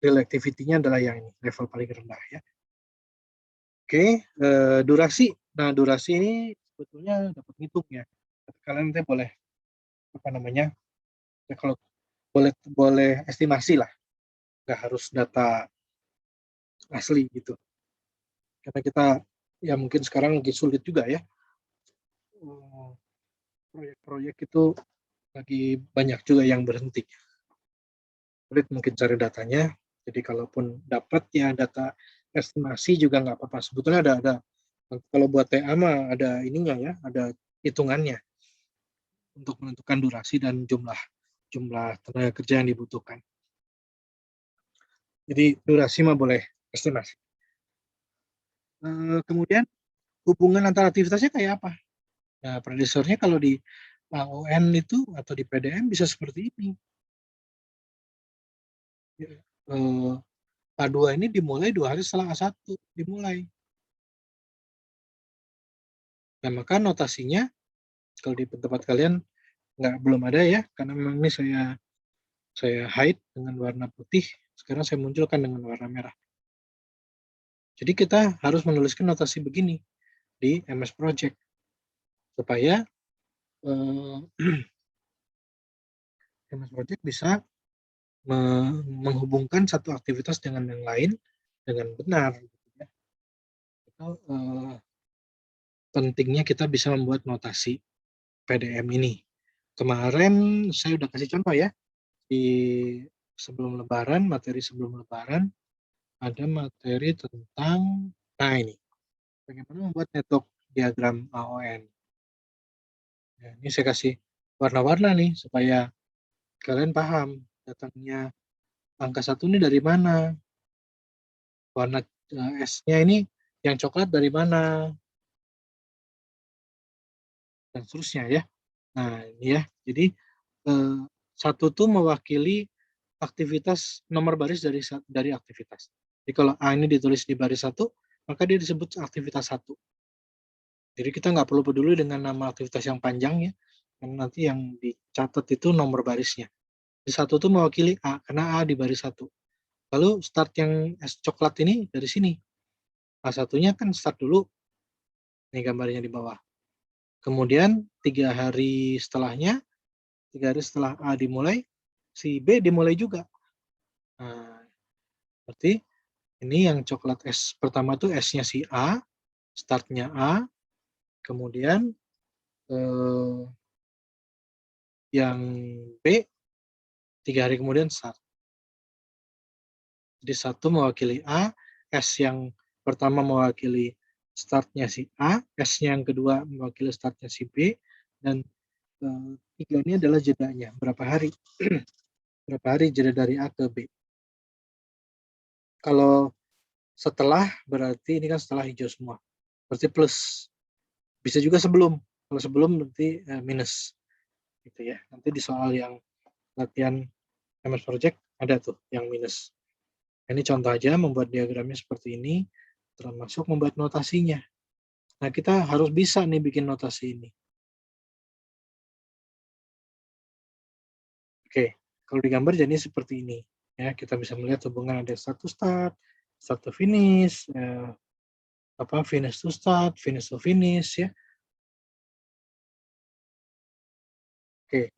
Real activity-nya adalah yang ini, level paling rendah ya. Oke, durasi. Nah, durasi ini sebetulnya dapat ngitung ya. Kalian nanti boleh apa namanya? Ya, kalau boleh boleh estimasi lah, nggak harus data asli gitu. Karena kita ya mungkin sekarang lagi sulit juga ya. Proyek-proyek itu lagi banyak juga yang berhenti. Sulit mungkin cari datanya. Jadi kalaupun dapat ya data estimasi juga nggak apa-apa. Sebetulnya ada kalau buat TA mah ada ininya ya, ada hitungannya untuk menentukan durasi dan jumlah jumlah tenaga kerja yang dibutuhkan. Jadi durasi mah boleh estimasi. Kemudian hubungan antara aktivitasnya kayak apa? Nah, prediktornya kalau di AON itu atau di PDM bisa seperti ini. A2 ini dimulai 2 hari setelah A1 dimulai. Nah, maka notasinya kalau di tempat kalian belum ada ya, karena memang ini saya hide dengan warna putih, sekarang saya munculkan dengan warna merah. Jadi kita harus menuliskan notasi begini di MS Project supaya MS Project bisa menghubungkan satu aktivitas dengan yang lain dengan benar. Itu pentingnya kita bisa membuat notasi PDM ini. Kemarin saya udah kasih contoh ya, di sebelum Lebaran, materi sebelum Lebaran, ada materi tentang, nah ini, bagaimana membuat network diagram AON. Ya, ini saya kasih warna-warna nih, supaya kalian paham datangnya angka 1 ini dari mana, warna S-nya ini yang coklat dari mana, dan seterusnya ya. Nah, ini ya, jadi 1 tuh mewakili aktivitas nomor baris dari aktivitas. Jadi kalau A ini ditulis di baris 1, maka dia disebut aktivitas 1. Jadi kita nggak perlu peduli dengan nama aktivitas yang panjang ya, karena nanti yang dicatat itu nomor barisnya. Di 1 itu mewakili A, karena A di baris 1. Lalu start yang es coklat ini dari sini. A1-nya kan start dulu, nih gambarnya di bawah. Kemudian 3 hari setelahnya, 3 hari setelah A dimulai, si B dimulai juga. Nah, berarti ini yang coklat S pertama itu S-nya si A, startnya A, kemudian yang B 3 hari kemudian start. Jadi 1 mewakili A, S yang pertama mewakili startnya si A, S-nya yang kedua mewakili startnya si B, dan 3 ini adalah jedanya, berapa hari. Berapa hari jeda dari A ke B. Kalau setelah berarti ini kan setelah hijau semua, berarti plus. Bisa juga sebelum, kalau sebelum berarti minus gitu ya. Nanti di soal yang latihan MS Project ada tuh yang minus. Ini contoh aja membuat diagramnya seperti ini, termasuk membuat notasinya. Nah, kita harus bisa nih bikin notasi ini. Oke, kalau digambar jadi seperti ini. Ya, kita bisa melihat hubungan ada satu start, start to finish, finish to start, finish to finish ya. Oke,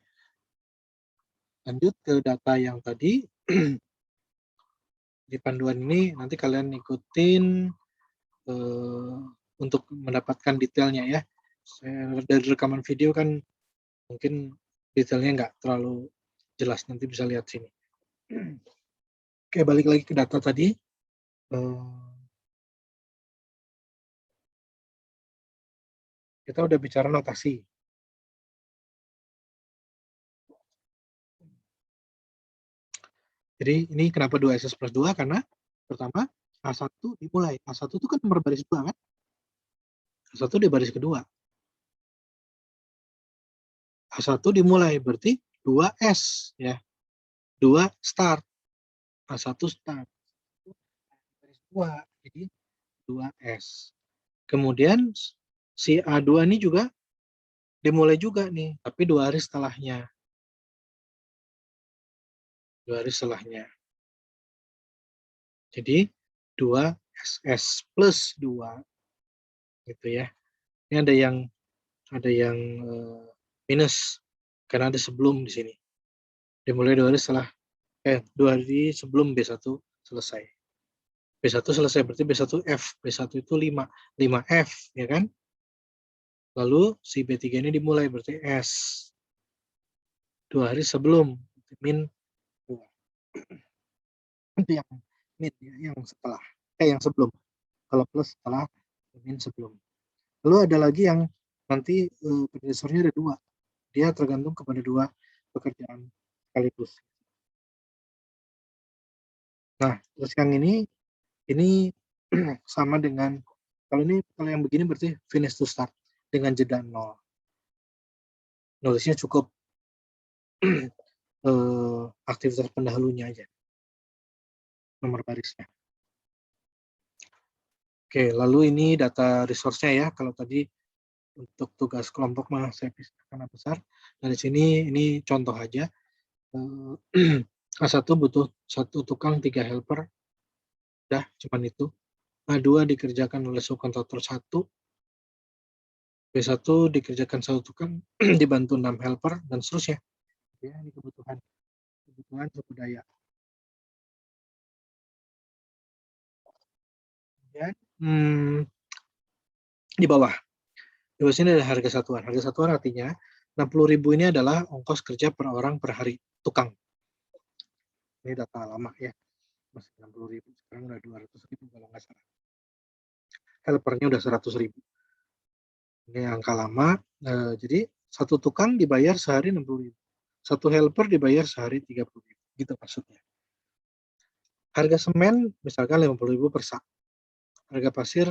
lanjut ke data yang tadi. Di panduan ini nanti kalian ikutin untuk mendapatkan detailnya ya. Dari rekaman video kan mungkin detailnya nggak terlalu jelas, nanti bisa lihat sini. Oke, balik lagi ke data tadi. Kita udah bicara notasi. Jadi ini kenapa 2SS plus 2? Karena pertama A1 dimulai. A1 itu kan nomor baris 2 kan? A1 di baris kedua. A1 dimulai berarti 2S ya. 2 start. A1 start. Baris 2. Jadi 2S. Kemudian si A2 ini juga dimulai juga nih, tapi 2 hari setelahnya. 2 hari setelahnya. Jadi 2SS plus 2 gitu ya. Ini ada yang minus karena ada sebelum di sini. Dimulai 2 hari setelah 2 hari sebelum B1 selesai. B1 selesai berarti B1F. B1 itu 5F ya kan? Lalu si B3 ini dimulai berarti S. 2 hari sebelum min 2. Itu yang min yang setelah yang sebelum. Kalau plus setelah, min sebelum. Lalu ada lagi yang nanti predesornya ada 2. Dia tergantung kepada 2 pekerjaan sekaligus. Nah, terus yang ini sama dengan kalau yang begini berarti finish to start dengan jeda 0. Nulisnya cukup aktivitas pendahulunya aja, nomor barisnya. Oke, lalu ini data resource-nya ya. Kalau tadi untuk tugas kelompok mah saya pisah karena besar. Dari sini ini contoh aja. A1 butuh 1 tukang, 3 helper. Udah, cuman itu. A2 dikerjakan oleh subkontraktor 1. B1 dikerjakan 1 tukang, dibantu 6 helper, dan seterusnya. Ya, ini kebutuhan suku daya. Kemudian di bawah sini ada harga satuan. Harga satuan artinya 60.000 ini adalah ongkos kerja per orang per hari tukang. Ini data lama ya, masih 60.000, sekarang udah 200.000 kalau nggak salah. Helpernya udah 100.000. Ini angka lama. Jadi satu tukang dibayar sehari 60.000. Satu helper dibayar sehari 30.000. Gitu maksudnya. Harga semen misalkan 50.000 per sak. Harga pasir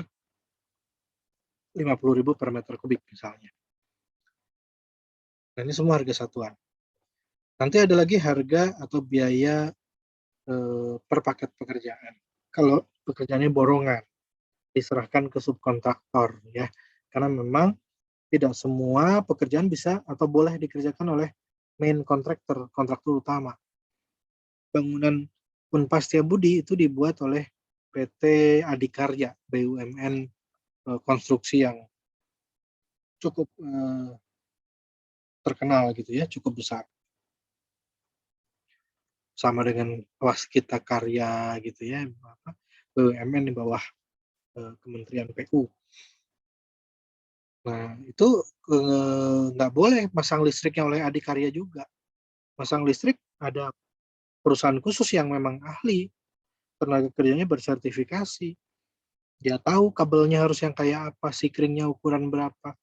50.000 per meter kubik misalnya. Nah, ini semua harga satuan. Nanti ada lagi harga atau biaya per paket pekerjaan. Kalau pekerjaannya borongan, diserahkan ke subkontraktor ya. Karena memang tidak semua pekerjaan bisa atau boleh dikerjakan oleh main kontraktor utama. Bangunan Unpad Setiabudi itu dibuat oleh PT Adikarya, BUMN konstruksi yang cukup terkenal gitu ya, cukup besar. Sama dengan Waskita Karya gitu ya, BUMN di bawah Kementerian PU. Nah, itu nggak boleh masang listriknya oleh Adikarya juga. Masang listrik ada perusahaan khusus yang memang ahli, tenaga kerjanya bersertifikasi. Dia tahu kabelnya harus yang kayak apa, sikringnya ukuran berapa.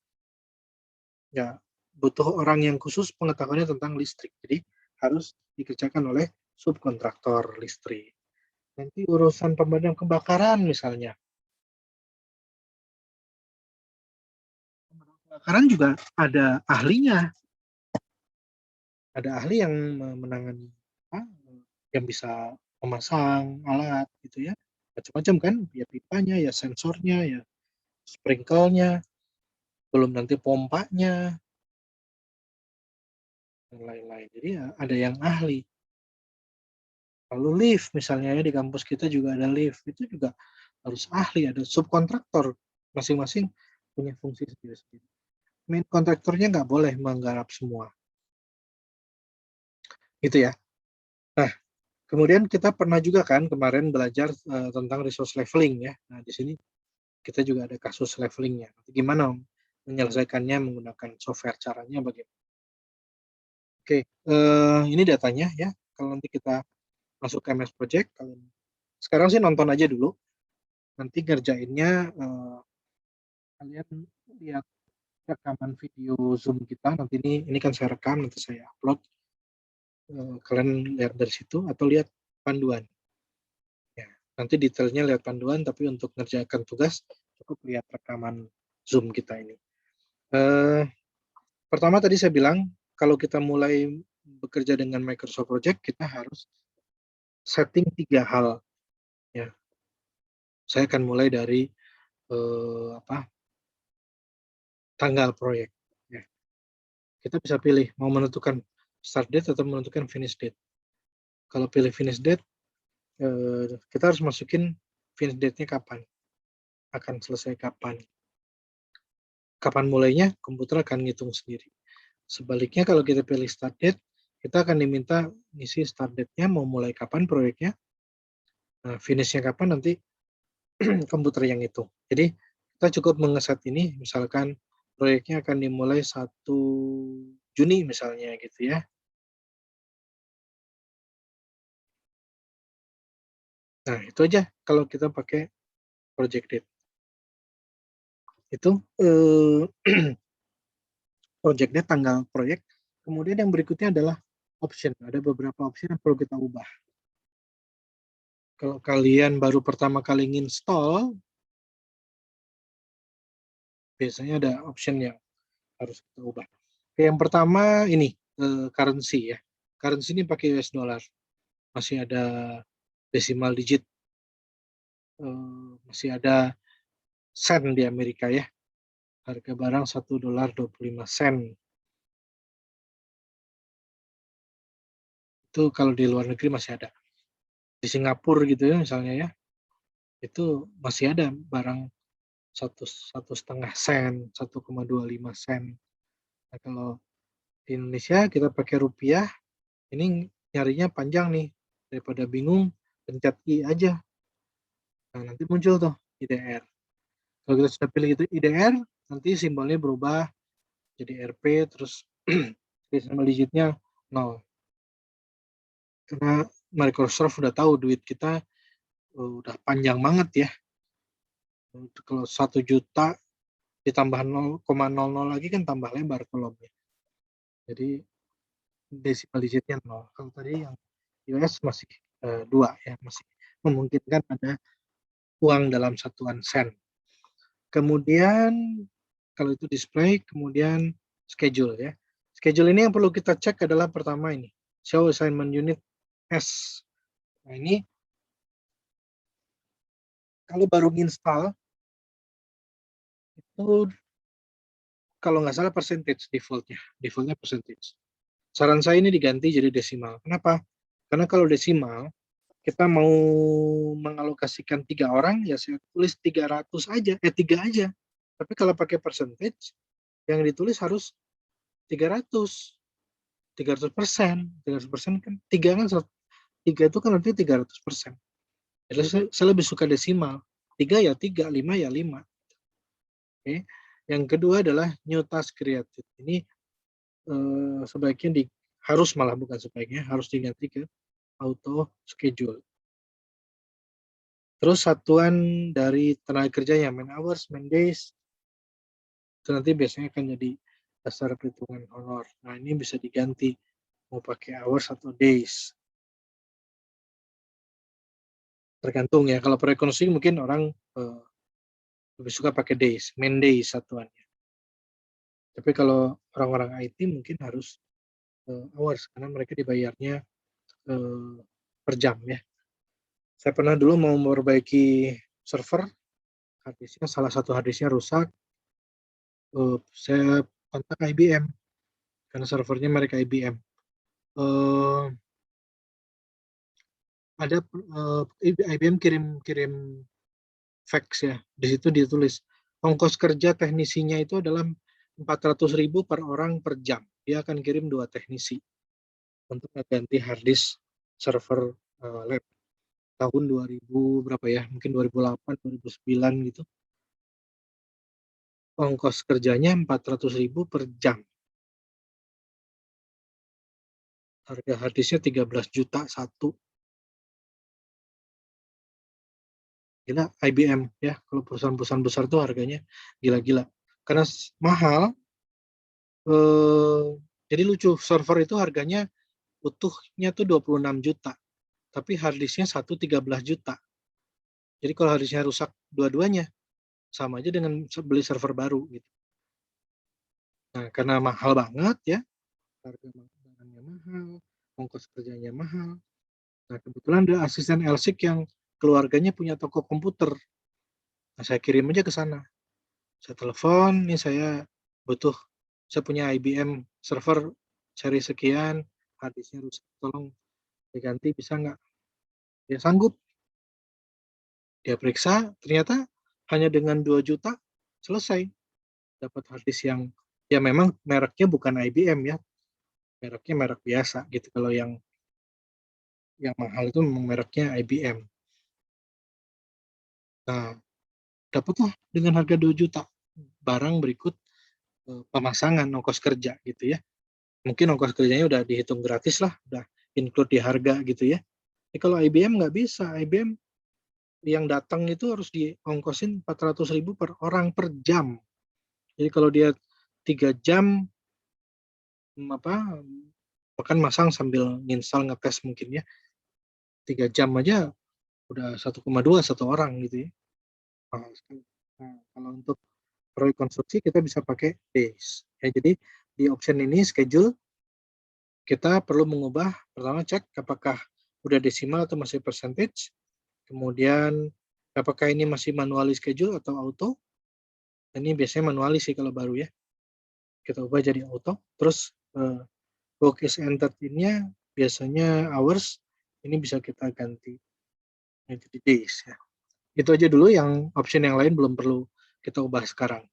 Ya, butuh orang yang khusus pengetahuannya tentang listrik. Jadi harus dikerjakan oleh subkontraktor listrik. Nanti urusan pemadam kebakaran misalnya. Pemadam kebakaran juga ada ahlinya. Ada ahli yang menangani yang bisa memasang alat gitu ya. Macam-macam kan, ya pipanya, ya sensornya, ya sprinkle-nya, belum nanti pompanya, dan lain-lain. Jadi ya ada yang ahli. Lalu lift misalnya ya, di kampus kita juga ada lift, itu juga harus ahli, ada subkontraktor, masing-masing punya fungsi sendiri-sendiri. Main kontraktornya nggak boleh menggarap semua, gitu ya. Nah, kemudian kita pernah juga kan kemarin belajar tentang resource leveling ya. Nah, di sini kita juga ada kasus levelingnya. Gimana menyelesaikannya menggunakan software, caranya bagaimana? Oke, ini datanya ya. Kalau nanti kita masuk ke MS Project, sekarang sih nonton aja dulu. Nanti ngerjainnya kalian lihat rekaman video Zoom kita. Nanti ini kan saya rekam, nanti saya upload. Kalian lihat dari situ atau lihat panduan. Ya, nanti detailnya lihat panduan, tapi untuk ngerjakan tugas cukup lihat rekaman Zoom kita ini. Pertama tadi saya bilang, kalau kita mulai bekerja dengan Microsoft Project, kita harus setting 3 hal. Ya, saya akan mulai dari tanggal proyek. Ya. Kita bisa pilih mau menentukan start date atau menentukan finish date. Kalau pilih finish date, kita harus masukin finish date-nya kapan, akan selesai kapan. Kapan mulainya, komputer akan ngitung sendiri. Sebaliknya kalau kita pilih start date, kita akan diminta ngisi start date-nya, mau mulai kapan proyeknya, finish-nya kapan, nanti komputer yang hitung. Jadi kita cukup mengeset ini, misalkan proyeknya akan dimulai 1 Juni misalnya gitu ya. Nah, itu aja kalau kita pakai project date. Itu project date, tanggal proyek. Kemudian yang berikutnya adalah option. Ada beberapa option yang perlu kita ubah. Kalau kalian baru pertama kali nginstall, biasanya ada option yang harus kita ubah. Yang pertama ini currency ya. Currency ini pakai US dollar. Masih ada decimal digit, masih ada sen di Amerika ya. Harga barang $1.25. Itu kalau di luar negeri masih ada. Di Singapura gitu ya misalnya ya, itu masih ada barang 1,5 sen, 1,25 sen. Nah, kalau di Indonesia kita pakai rupiah, ini nyarinya panjang nih, daripada bingung pencet I aja. Nah, nanti muncul tuh IDR. Kalau kita sudah pilih itu IDR, nanti simbolnya berubah jadi RP, terus decimal digitnya 0. Karena Microsoft udah tahu duit kita udah panjang banget ya. Kalau 1 juta ditambah 0,00 lagi kan tambah lebar kolomnya. Jadi decimal digitnya 0. Kalau tadi yang US masih 2 ya, masih memungkinkan ada uang dalam satuan sen. Kemudian kalau itu display, kemudian schedule ya. Schedule ini yang perlu kita cek adalah pertama ini, show assignment unit S. Nah, ini kalau baru install itu kalau nggak salah percentage defaultnya percentage. Saran saya ini diganti jadi desimal. Kenapa? Karena kalau desimal kita mau mengalokasikan 3 orang, ya saya tulis 300 aja, 3 aja. Tapi kalau pakai percentage, yang ditulis harus 300, 300%. 300% kan 3 kan 3 itu kan artinya 300%. Jadi saya lebih suka desimal. 3 ya 3, 5 ya 5. Oke. Yang kedua adalah new task created. Ini sebaiknya harus, malah bukan sebaiknya, harus diganti ke auto schedule. Terus satuan dari tenaga kerjanya, man hours, man days, itu nanti biasanya akan jadi dasar perhitungan honor. Nah, ini bisa diganti mau pakai hours atau days. Tergantung ya, kalau proyek konstruksi mungkin orang lebih suka pakai days, man days satuannya. Tapi kalau orang-orang IT mungkin harus hours, karena mereka dibayarnya per jam ya. Saya pernah dulu mau memperbaiki server, salah satu harddisknya rusak, saya kontak IBM, karena servernya merek IBM. ada IBM kirim fax ya. Di situ ditulis ongkos kerja teknisinya itu adalah 400.000 per orang per jam. Dia akan kirim 2 teknisi untuk mengganti hard disk server lab tahun 2000 berapa ya? Mungkin 2008, 2009 gitu. Ongkos kerjanya 400.000 per jam. Harga hard disknya 13 juta satu. Gila IBM ya, kalau perusahaan-perusahaan besar tuh harganya gila-gila. Karena mahal, jadi lucu, server itu harganya utuhnya tuh 26 juta, tapi hard disknya satu 13 juta. Jadi kalau hard disknya rusak dua-duanya, sama aja dengan beli server baru gitu. Nah, karena mahal banget ya, harga barangnya mahal, ongkos kerjanya mahal. Nah, kebetulan ada asisten Elsik yang keluarganya punya toko komputer. Nah, saya kirim aja ke sana. Saya telepon, nih saya punya IBM server seri sekian, hard disknya rusak, tolong diganti bisa nggak? Dia sanggup. Dia periksa, ternyata hanya dengan 2 juta selesai dapat hard disk yang ya memang mereknya bukan IBM ya, mereknya merek biasa gitu. Kalau yang mahal itu memang mereknya IBM. Nah, dapatlah dengan harga 2 juta barang berikut pemasangan ongkos kerja gitu ya. Mungkin ongkos kerjanya udah dihitung gratis lah, udah include di harga gitu ya. Tapi kalau IBM nggak bisa, IBM yang datang itu harus diongkosin 400.000 per orang per jam. Jadi kalau dia 3 jam apa bahkan masang sambil nginstal ngetes mungkin ya, 3 jam aja udah 1,2 satu orang gitu ya. Nah, kalau untuk proyek konstruksi kita bisa pakai days ya. Jadi di option ini schedule kita perlu mengubah, pertama cek apakah udah desimal atau masih percentage, kemudian apakah ini masih manually schedule atau auto. Ini biasanya manually sih kalau baru ya, kita ubah jadi auto. Terus work is entered nya biasanya hours, ini bisa kita ganti jadi days ya. Itu aja dulu, yang option yang lain belum perlu kita ubah sekarang.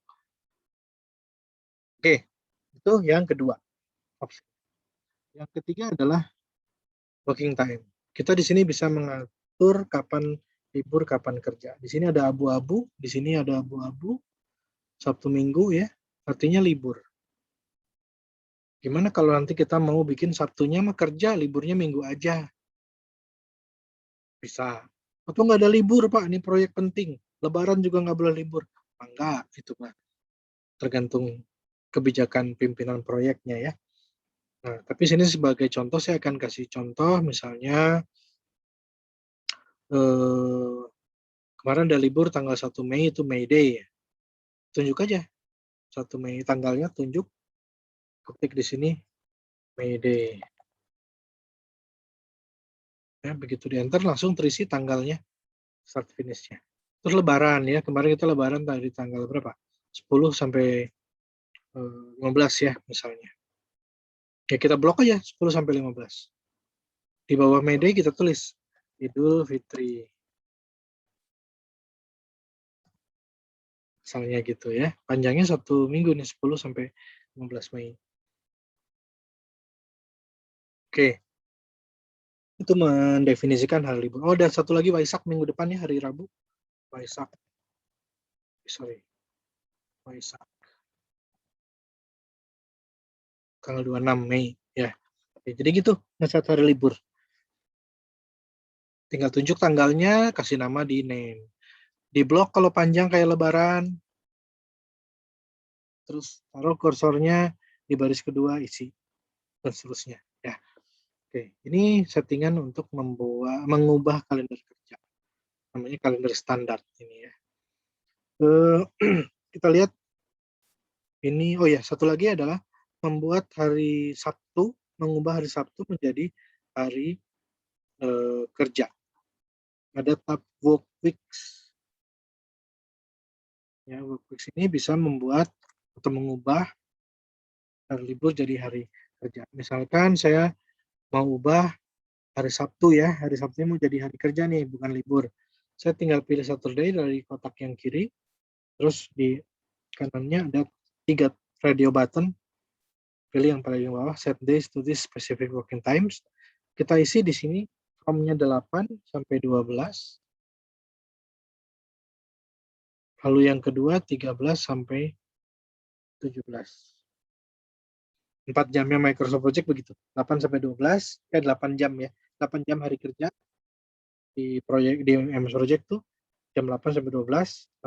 Oke, itu yang kedua opsi. Yang ketiga adalah working time. Kita di sini bisa mengatur kapan libur, kapan kerja. Di sini ada abu-abu, di sini ada abu-abu, Sabtu Minggu ya, artinya libur. Gimana kalau nanti kita mau bikin Sabtunya mah kerja, liburnya Minggu aja? Bisa. Atau nggak ada libur, Pak, ini proyek penting. Lebaran juga nggak boleh libur. Enggak, itu Pak. Tergantung kebijakan pimpinan proyeknya ya. Nah, tapi sini sebagai contoh saya akan kasih contoh, misalnya kemarin ada libur tanggal 1 Mei itu May Day ya. Tunjuk aja 1 Mei tanggalnya, tunjuk, ketik di sini May Day. Ya, begitu di enter langsung terisi tanggalnya, start finish-nya. Terus lebaran ya, kemarin kita lebaran dari tanggal berapa? 10 sampai 15 ya misalnya. Ya kita blok aja 10 sampai 15. Di bawah May Day kita tulis Idul Fitri. Misalnya gitu ya. Panjangnya 1 minggu nih, 10 sampai 15 Mei. Oke. Itu mendefinisikan hari libur. Oh, dan satu lagi Waisak minggu depan ya, hari Rabu. Waisak. Sorry. Waisak. Tanggal 26 Mei ya. Oke, jadi gitu, ngeset hari libur. Tinggal tunjuk tanggalnya, kasih nama di name. Di blok kalau panjang kayak lebaran, terus taruh kursornya di baris kedua, isi, dan seterusnya. Ya. Oke, ini settingan untuk mengubah kalender kerja. Namanya kalender standar ini ya. Kita lihat ini, oh ya, satu lagi adalah membuat hari Sabtu, mengubah hari Sabtu menjadi hari kerja. Ada tab work weeks. Ya, work weeks ini bisa membuat atau mengubah hari libur jadi hari kerja. Misalkan saya mau ubah hari Sabtu ya, hari Sabtunya mau jadi hari kerja nih, bukan libur. Saya tinggal pilih Saturday dari kotak yang kiri, terus di kanannya ada 3 radio button, pilih yang paling bawah, set days to this specific working times. Kita isi di sini from-nya 8 sampai 12, lalu yang kedua 13 sampai 17. 4 jamnya Microsoft Project begitu, 8 sampai 12, 8 jam ya, 8 jam hari kerja di proyek di MS Project tuh jam 8 sampai 12,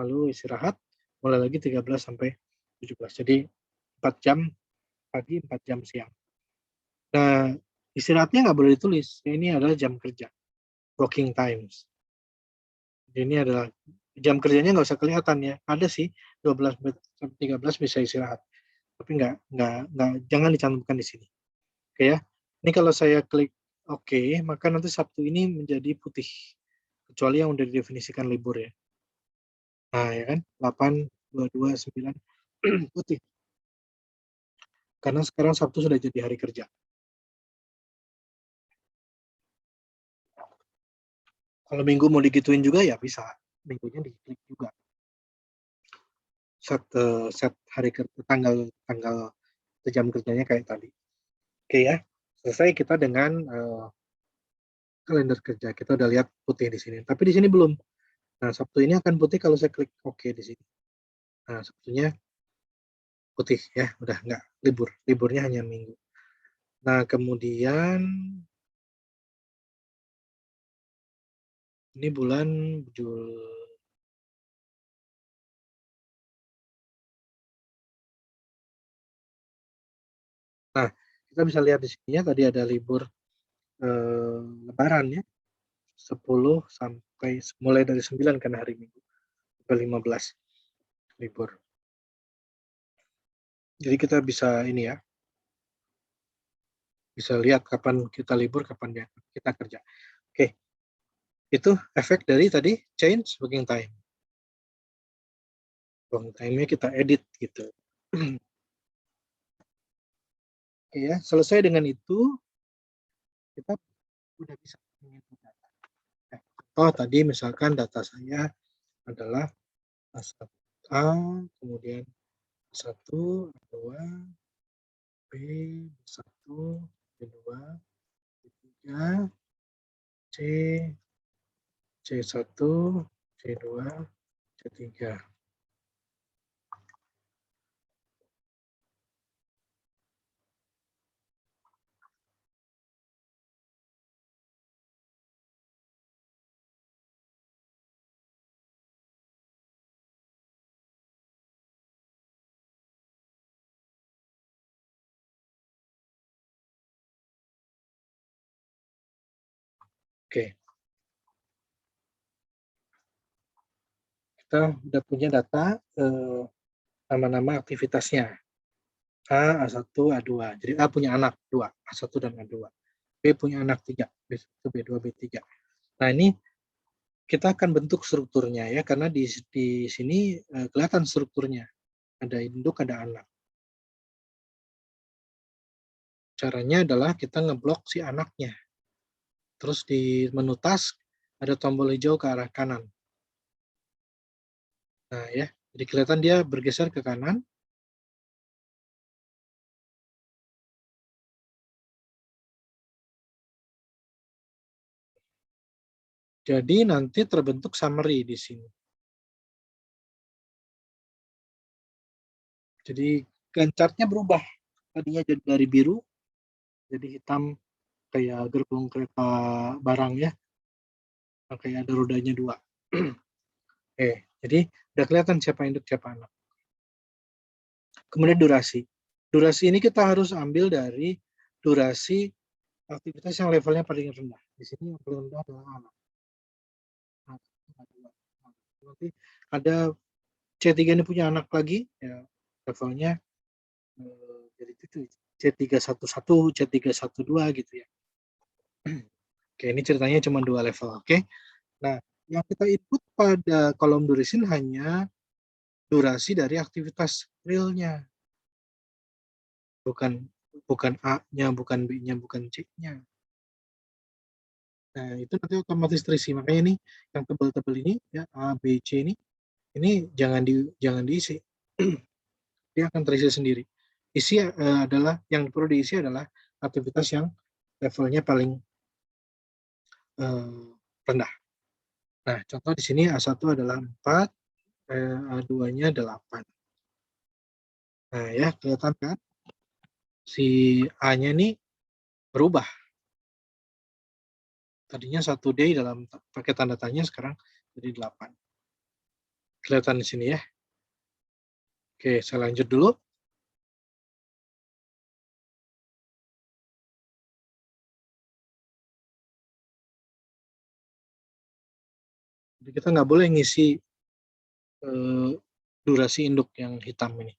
lalu istirahat, mulai lagi 13 sampai 17. Jadi 4 jam pagi, 4 jam siang. Nah, istirahatnya nggak boleh ditulis. Ini adalah jam kerja, working times. Jadi ini adalah jam kerjanya nggak usah kelihatan ya. Ada sih 12 sampai 13 bisa istirahat, tapi nggak jangan dicantumkan di sini. Oke ya. Ini kalau saya klik oke, maka nanti Sabtu ini menjadi putih. Kecuali yang udah didefinisikan libur ya. Nah, ya kan? 8, 22, 9 putih. Karena sekarang Sabtu sudah jadi hari kerja. Kalau Minggu mau digituin juga ya bisa. Minggunya diklik juga. Set hari kerja, tanggal jam kerjanya kayak tadi. Oke ya. Selesai kita dengan kalender kerja. Kita udah lihat putih di sini. Tapi di sini belum. Nah, Sabtu ini akan putih kalau saya klik oke di sini. Nah, Sabtunya putih ya, udah nggak libur. Liburnya hanya Minggu. Nah, kemudian ini bulan Jul. Nah, kita bisa lihat di sini ya, tadi ada libur Lebaran ya, 10 sampai mulai dari 9 kan hari Minggu ke 15 libur. Jadi kita bisa ini ya, bisa lihat kapan kita libur, kapan kita kerja. Oke, itu efek dari tadi change working time. Working time-nya kita edit gitu. Oke ya, selesai dengan itu, kita udah bisa menginput data. Nah, tadi misalkan data saya adalah A, kemudian 1, A2, B, B1, B2, B3, C, C1, C2, C3. Oke, kita udah punya data nama-nama aktivitasnya. A, A1, A2. Jadi A punya anak 2, A1 dan A2. B punya anak 3, B1, B2, B3. Nah, ini kita akan bentuk strukturnya ya, karena di sini kelihatan strukturnya. Ada induk, ada anak. Caranya adalah kita ngeblok si anaknya. Terus di menu task ada tombol hijau ke arah kanan. Nah ya, jadi kelihatan dia bergeser ke kanan. Jadi nanti terbentuk summary di sini. Jadi gancarnya berubah. Tadinya jadi dari biru, jadi hitam kayak gerbong kereta barang ya. Kayak ada rodanya 2. Jadi udah kelihatan siapa induk, siapa anak. Kemudian durasi. Durasi ini kita harus ambil dari durasi aktivitas yang levelnya paling rendah. Di sini yang paling rendah adalah anak. Nanti ada C3 ini punya anak lagi, ya levelnya jadi itu C311, C312 gitu ya. Oke, ini ceritanya cuma 2 level. Oke. Nah, yang kita input pada kolom durasi hanya durasi dari aktivitas realnya. Bukan A-nya, bukan B-nya, bukan C-nya. Nah, itu nanti otomatis terisi. Makanya ini yang tebal-tebal ini ya A, B, C ini jangan diisi. Dia akan terisi sendiri. Isi adalah yang perlu diisi adalah aktivitas yang levelnya paling rendah. Nah, contoh di sini A1 adalah 4, A2-nya 8. Nah, ya kelihatan kan? Si A-nya ini berubah. Tadinya 1D dalam pakai tanda tanya, sekarang jadi 8. Kelihatan di sini ya. Oke, saya lanjut dulu. Jadi kita nggak boleh ngisi durasi induk yang hitam ini.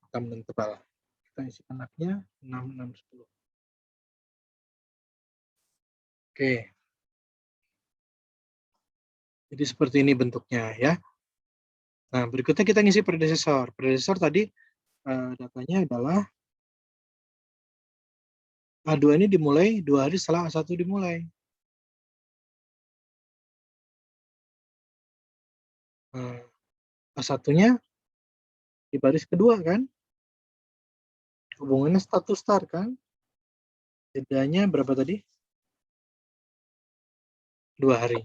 Hitam dan tebal. Kita isi anaknya 6, 6, 10. Oke. Jadi seperti ini bentuknya ya. Nah, berikutnya kita ngisi predecessor. Predecessor tadi datanya adalah A2 ini dimulai 2 hari setelah A1 dimulai. Nah, A1-nya di baris kedua kan? Hubungannya status start kan? Jedanya berapa tadi? 2 hari.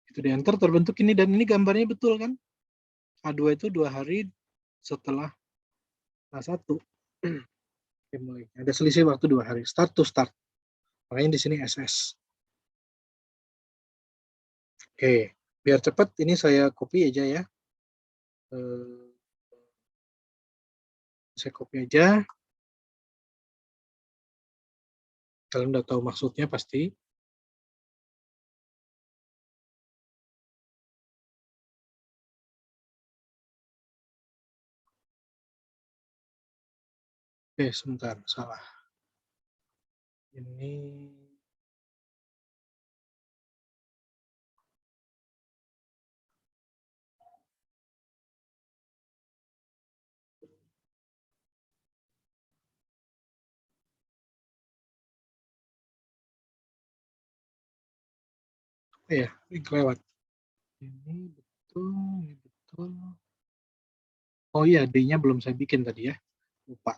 Itu di enter terbentuk ini, dan ini gambarnya betul kan? A2 itu 2 hari setelah A1. Ada selisih waktu 2 hari. Start to start. Makanya di sini SS. Oke, biar cepat ini saya copy aja ya. Saya copy aja. Kalian udah tahu maksudnya pasti. Oke, sebentar, salah. Ini ya, ini kelewat. Ini betul, ini betul. Oh iya, D-nya belum saya bikin tadi ya. Lupa.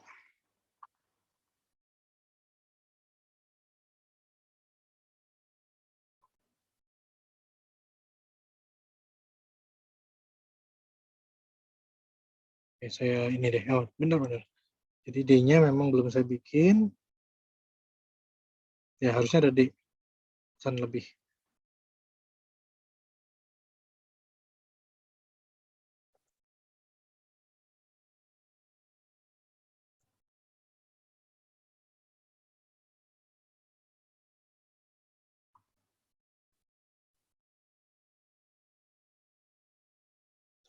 Oke, saya ini deh. Oh, benar-benar. Jadi D-nya memang belum saya bikin. Ya, harusnya ada D. Pesan lebih.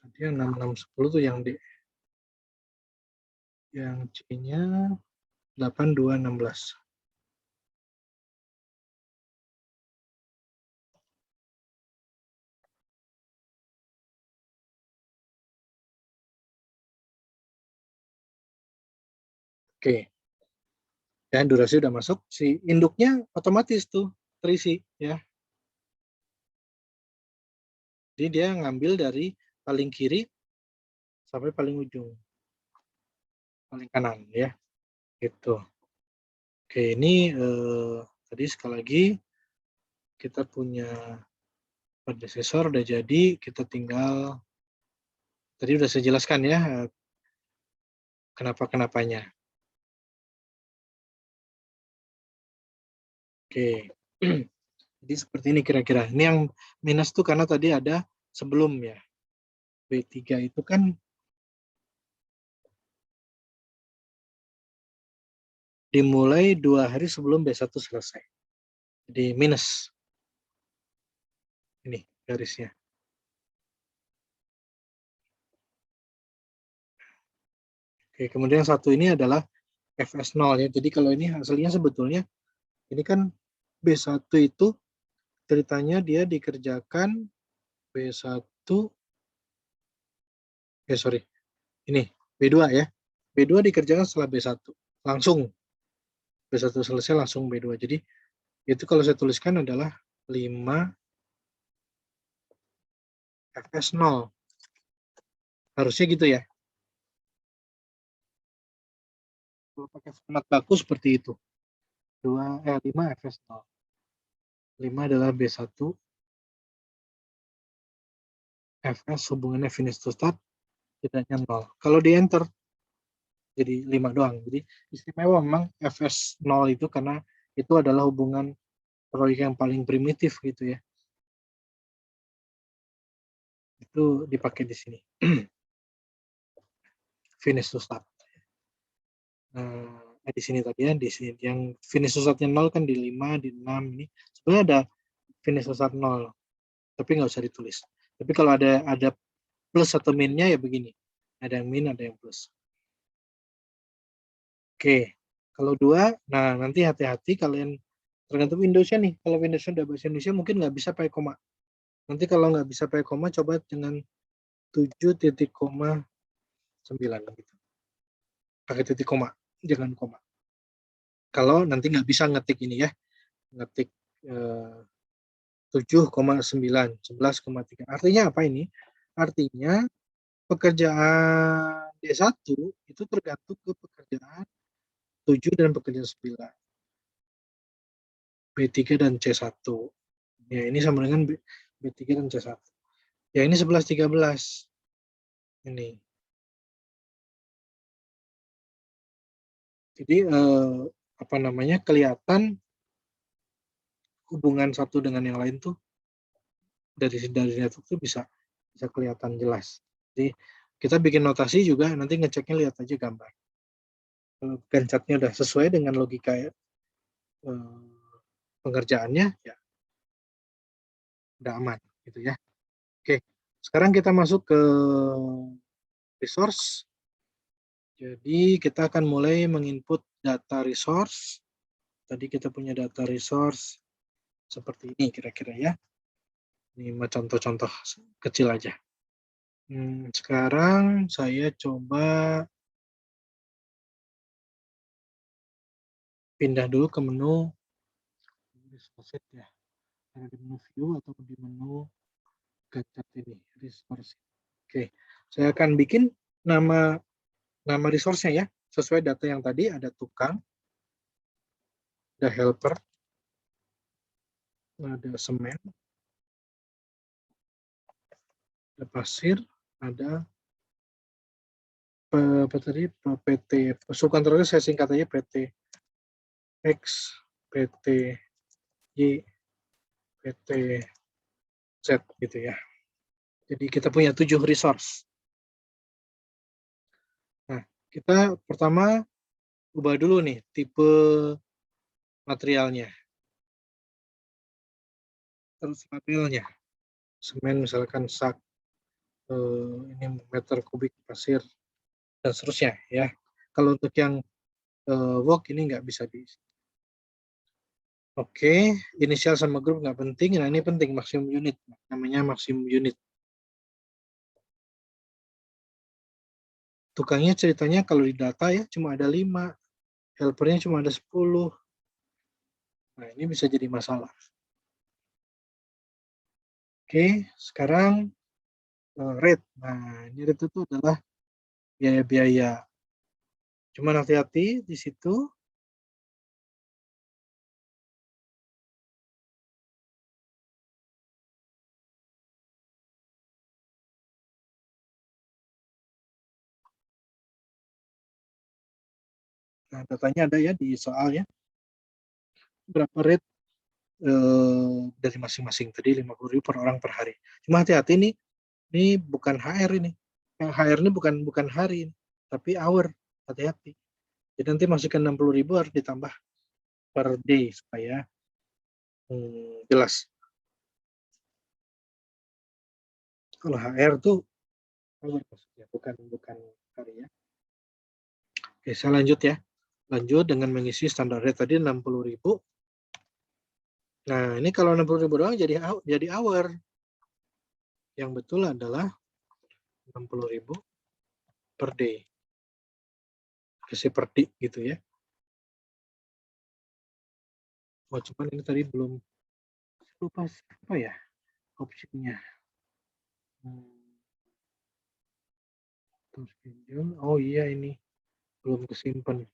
Tadi yang 6, 6, 10 tuh yang D. Yang C-nya 8, 2, 16. Oke. Dan durasi udah masuk. Si induknya otomatis tuh terisi ya. Jadi dia ngambil dari paling kiri sampai paling ujung. Paling kanan ya. Gitu. Oke, ini tadi sekali lagi kita punya predecessor udah jadi, kita tinggal tadi udah saya jelaskan ya kenapa-kenapanya. Oke. Jadi seperti ini kira-kira. Ini yang minus tuh karena tadi ada sebelum ya. B3 itu kan dimulai 2 hari sebelum B1 selesai. Jadi minus. Ini garisnya. Oke, kemudian satu ini adalah FS0 ya. Jadi kalau ini hasilnya sebetulnya ini kan B1 itu ceritanya dia dikerjakan B1 sorry. Ini B2 ya. B2 dikerjakan setelah B1 langsung. B1 selesai langsung B2. Jadi itu kalau saya tuliskan adalah 5 FS0. Harusnya gitu ya. Kalau pakai format baku seperti itu. 5 FS0. 5 adalah B1, FS hubungannya finish to start, tidaknya 0. Kalau di enter, jadi 5 doang. Jadi istimewa memang FS0 itu karena itu adalah hubungan proyek yang paling primitif gitu ya. Itu dipakai di sini. Finish to start. Nah, di sini tadi ya, di sini yang finish to startnya 0 kan di 5, di 6 ini. Sebenarnya ada finish to start 0, tapi nggak usah ditulis. Tapi kalau ada plus atau minnya ya begini. Ada yang min, ada yang plus. Oke, kalau 2, nah nanti hati-hati kalian tergantung Windowsnya nih. Kalau Windowsnya udah bahasa Indonesia mungkin nggak bisa pakai koma. Nanti kalau nggak bisa pakai koma, coba dengan 7,9 gitu. Pakai titik koma, jangan koma. Kalau nanti nggak bisa ngetik ini ya, ngetik 7,9, 11,3. Artinya apa ini? Artinya pekerjaan D1 itu tergantung ke pekerjaan 7 dan pekerjaan 9. B3 dan C1. Ya, ini sama dengan B3 dan C1. Ya, ini 11, 13. Ini. Jadi, apa namanya, kelihatan hubungan satu dengan yang lain tuh dari network tuh bisa kelihatan jelas. Jadi, kita bikin notasi juga, nanti ngeceknya lihat aja gambar. Kalau Gantt-nya udah sesuai dengan logika pengerjaannya, ya udah aman gitu ya. Oke, sekarang kita masuk ke resource. Jadi kita akan mulai menginput data resource. Tadi kita punya data resource seperti ini kira-kira ya. Ini contoh-contoh kecil aja. Sekarang saya coba pindah dulu ke menu resource ya. Ada di menu view atau di menu gadget ini, resource. Oke, saya akan bikin nama resource-nya ya, sesuai data yang tadi. Ada tukang, ada helper, ada semen, ada pasir, ada apa tadi, PT subkontraktor, saya singkat aja PT X, PT Y, PT Z gitu ya. Jadi kita punya 7 resource. Nah, kita pertama ubah dulu nih tipe materialnya. Terus labelnya. Semen misalkan sak, ini meter kubik pasir, dan seterusnya ya. Kalau untuk yang work ini nggak bisa diisi. Oke, inisial sama grup nggak penting. Nah, ini penting, maksimum unit. Namanya maksimum unit. Tukangnya ceritanya kalau di data ya cuma ada 5. Helpernya cuma ada 10. Nah, ini bisa jadi masalah. Oke, sekarang rate. Nah, ini rate itu adalah biaya-biaya. Cuma hati-hati di situ. Nah, datanya ada ya di soal ya. Berapa rate dari masing-masing tadi 50.000 per orang per hari. Cuma hati-hati nih, ini bukan HR ini. Yang HR ini bukan hari, tapi hour. Hati-hati. Jadi nanti masukkan 60.000 harus ditambah per day supaya jelas. Kalau HR tuh hour maksudnya, bukan hari ya. Oke, saya lanjut ya. Lanjut dengan mengisi standar rate tadi 60.000. Nah, ini kalau 60.000 doang jadi hour. Yang betul adalah 60.000 per day. Kasih per day gitu ya. Oh, cuman ini tadi belum lupa apa ya opsinya. Schedule. Oh iya, ini belum kesimpan.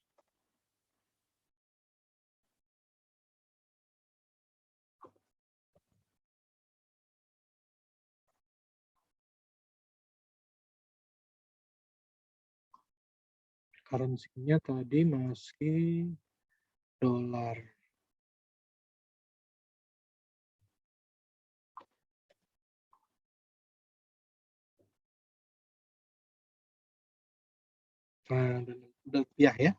Currency-nya tadi masih dolar. Nah, dan udah rupiah ya.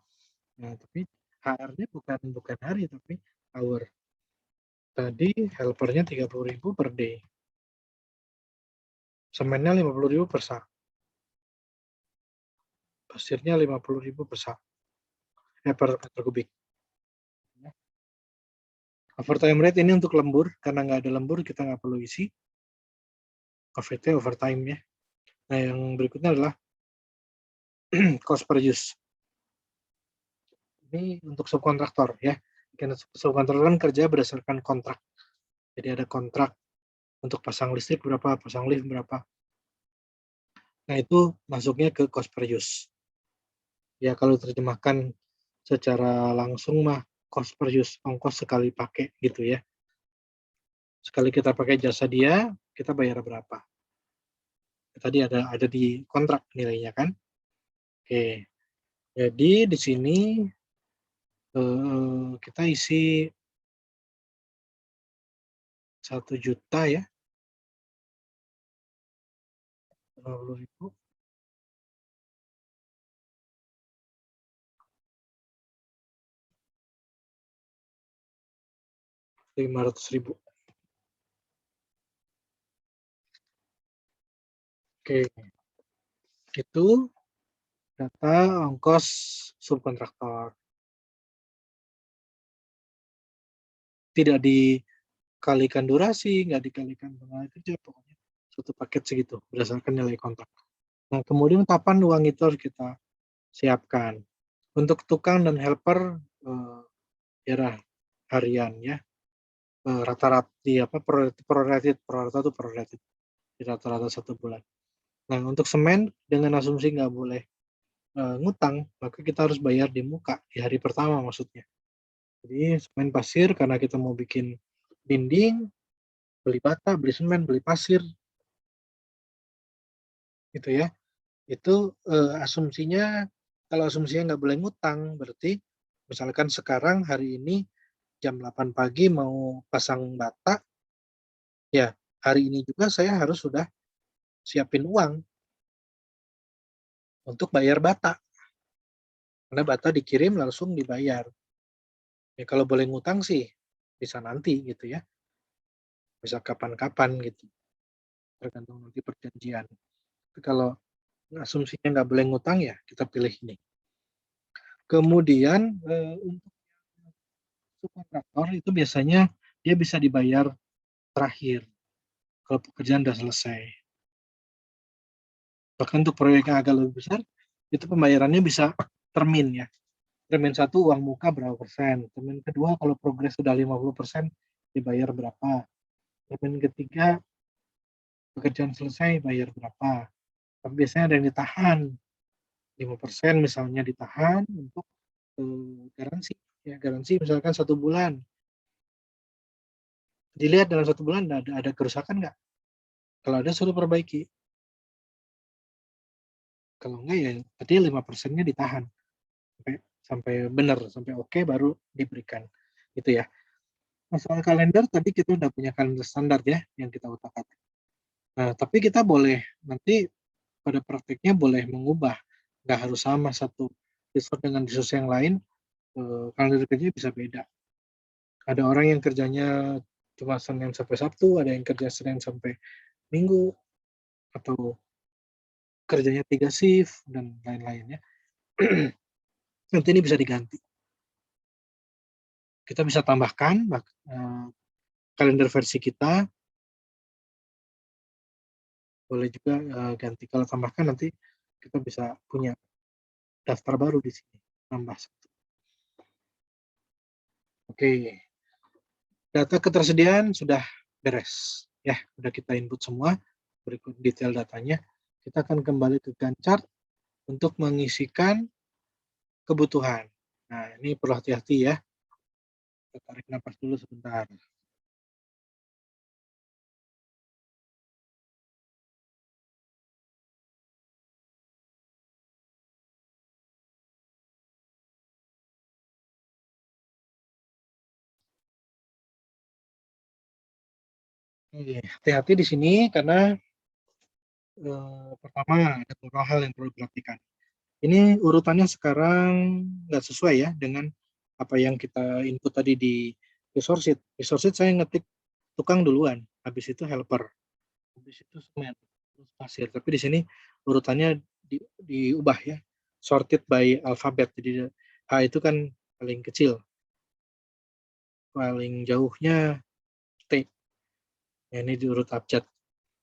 Nah, tapi HR-nya bukan hari, tapi hour. Tadi helpernya 30.000 per day. Semennya 50.000 per sak. Pasirnya 50.000 per sak. Per meter kubik. Overtime rate ini untuk lembur, karena nggak ada lembur kita nggak perlu isi. OVT overtime ya. Nah, yang berikutnya adalah cost per use. Ini untuk subkontraktor ya. Karena subkontraktor kan kerja berdasarkan kontrak. Jadi ada kontrak untuk pasang listrik berapa, pasang lift berapa. Nah, itu masuknya ke cost per use. Ya, kalau terjemahkan secara langsung mah cost per use, ongkos sekali pakai gitu ya. Sekali kita pakai jasa dia, kita bayar berapa. Tadi ada di kontrak nilainya kan. Oke. Jadi di sini kita isi 1 juta ya. 50.000. 500.000. Oke. Itu data ongkos subkontraktor. Tidak dikalikan durasi, nggak dikalikan tenaga kerja, pokoknya satu paket segitu berdasarkan nilai kontrak. Nah, kemudian kapan uang itu harus kita siapkan? Untuk tukang dan helper daerah harian ya, rata-rata di apa prorated itu prorated di rata-rata 1 bulan. Nah, untuk semen dengan asumsi nggak boleh ngutang, maka kita harus bayar di muka di hari pertama maksudnya. Jadi semen pasir karena kita mau bikin dinding, beli bata, beli semen, beli pasir, gitu ya. Itu asumsinya, kalau asumsinya nggak boleh ngutang, berarti misalkan sekarang hari ini jam 8 pagi mau pasang bata, ya hari ini juga saya harus sudah siapin uang untuk bayar bata. Karena bata dikirim langsung dibayar. Ya kalau boleh ngutang sih bisa nanti gitu ya. Bisa kapan-kapan gitu. Tergantung nanti perjanjian. Tapi kalau asumsinya nggak boleh ngutang ya kita pilih ini. Kemudian untuk subkontraktor itu biasanya dia bisa dibayar terakhir kalau pekerjaan sudah selesai. Bahkan untuk proyek yang agak lebih besar, itu pembayarannya bisa termin ya. Termin 1 uang muka berapa persen. Termin kedua kalau progres sudah 50% dibayar berapa. Termin ketiga pekerjaan selesai bayar berapa. Tapi biasanya ada yang ditahan. 5% misalnya ditahan untuk garansi. Ya, garansi misalkan 1 bulan. Dilihat dalam 1 bulan ada kerusakan nggak? Kalau ada suruh perbaiki. Kalau enggak ya tadi 5%-nya ditahan sampai sampai benar, sampai oke baru diberikan. Gitu ya. Nah, soal kalender tadi kita udah punya kalender standar ya yang kita utak-atik. Nah, tapi kita boleh nanti pada praktiknya boleh mengubah, nggak harus sama satu resource dengan resource yang lain, kalender kerja bisa beda. Ada orang yang kerjanya cuma Senin sampai Sabtu, ada yang kerja Senin sampai Minggu, atau kerjanya 3 shift dan lain-lainnya. Nanti ini bisa diganti. Kita bisa tambahkan kalender versi kita, boleh juga ganti. Kalau tambahkan nanti kita bisa punya daftar baru di sini, tambah 1. Oke. Data ketersediaan sudah beres. Ya, sudah kita input semua. Berikut detail datanya. Kita akan kembali ke Gantt chart untuk mengisikan kebutuhan. Nah, ini perlu hati-hati ya. Kita tarik nafas dulu sebentar. Hati-hati di sini karena pertama ada beberapa hal yang perlu diperhatikan. Ini urutannya sekarang nggak sesuai ya dengan apa yang kita input tadi di resource sheet. Resource sheet saya ngetik tukang duluan, habis itu helper, habis itu semen, terus pasir. Tapi di sini urutannya diubah ya, sorted by alphabet. Jadi H itu kan paling kecil, paling jauhnya T. Ya, ini diurut abjad.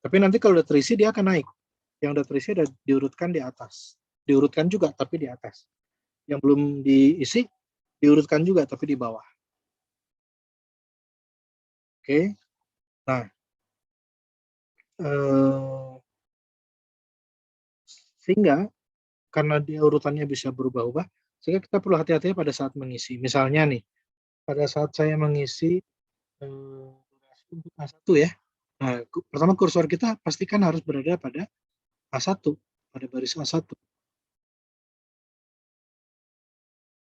Tapi nanti kalau udah terisi dia akan naik. Yang udah terisi udah diurutkan di atas. Diurutkan juga tapi di atas. Yang belum diisi diurutkan juga tapi di bawah. Oke. Nah, sehingga karena dia urutannya bisa berubah-ubah, sehingga kita perlu hati-hati pada saat mengisi. Misalnya nih, pada saat saya mengisi untuk A1 ya. Nah, pertama kursor kita pastikan harus berada pada A1, pada baris A1.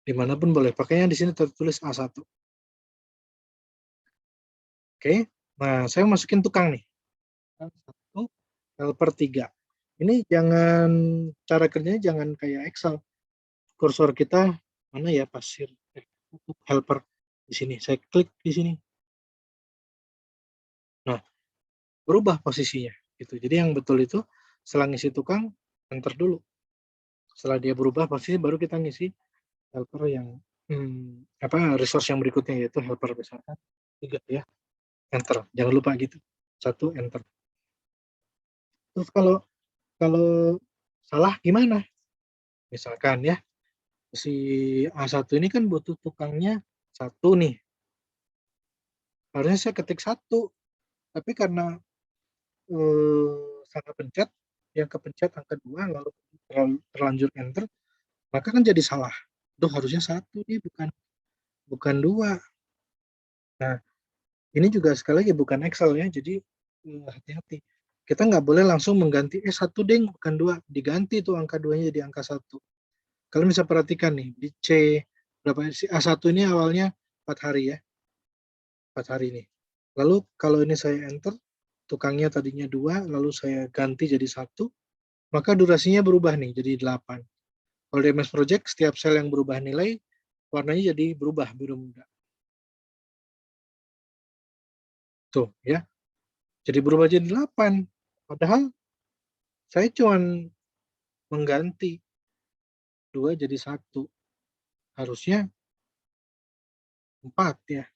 Dimanapun boleh, pakainya di sini tertulis A1. Oke, nah saya masukin tukang nih. 1, helper 3. Ini jangan, cara kerjanya jangan kayak Excel. Kursor kita mana ya, pasir, helper di sini. Saya klik di sini. Nah, berubah posisinya gitu. Jadi yang betul itu setelah ngisi tukang enter dulu. Setelah dia berubah posisi baru kita ngisi helper yang resource yang berikutnya yaitu helper misalkan 3 ya. Enter. Jangan lupa gitu. 1 enter. Terus kalau kalau salah gimana? Misalkan ya si A1 ini kan butuh tukangnya 1 nih. Harusnya saya ketik 1, tapi karena salah pencet, yang kepencet angka 2 lalu terlanjur enter, maka kan jadi salah. Itu harusnya 1 nih, bukan 2. Nah, ini juga sekali lagi bukan Excel ya, jadi hati-hati. Kita nggak boleh langsung mengganti 1 deng bukan 2, diganti tuh angka 2-nya jadi angka 1. Kalian bisa perhatikan nih di C berapa si A1 ini awalnya 4 hari ya. 4 hari ini. Lalu kalau ini saya enter, tukangnya tadinya 2, lalu saya ganti jadi 1, maka durasinya berubah nih jadi 8. Kalau di MS Project, setiap sel yang berubah nilai, warnanya jadi berubah biru muda. Tuh ya, jadi berubah jadi 8. Padahal saya cuma mengganti 2 jadi 1. Harusnya 4 ya.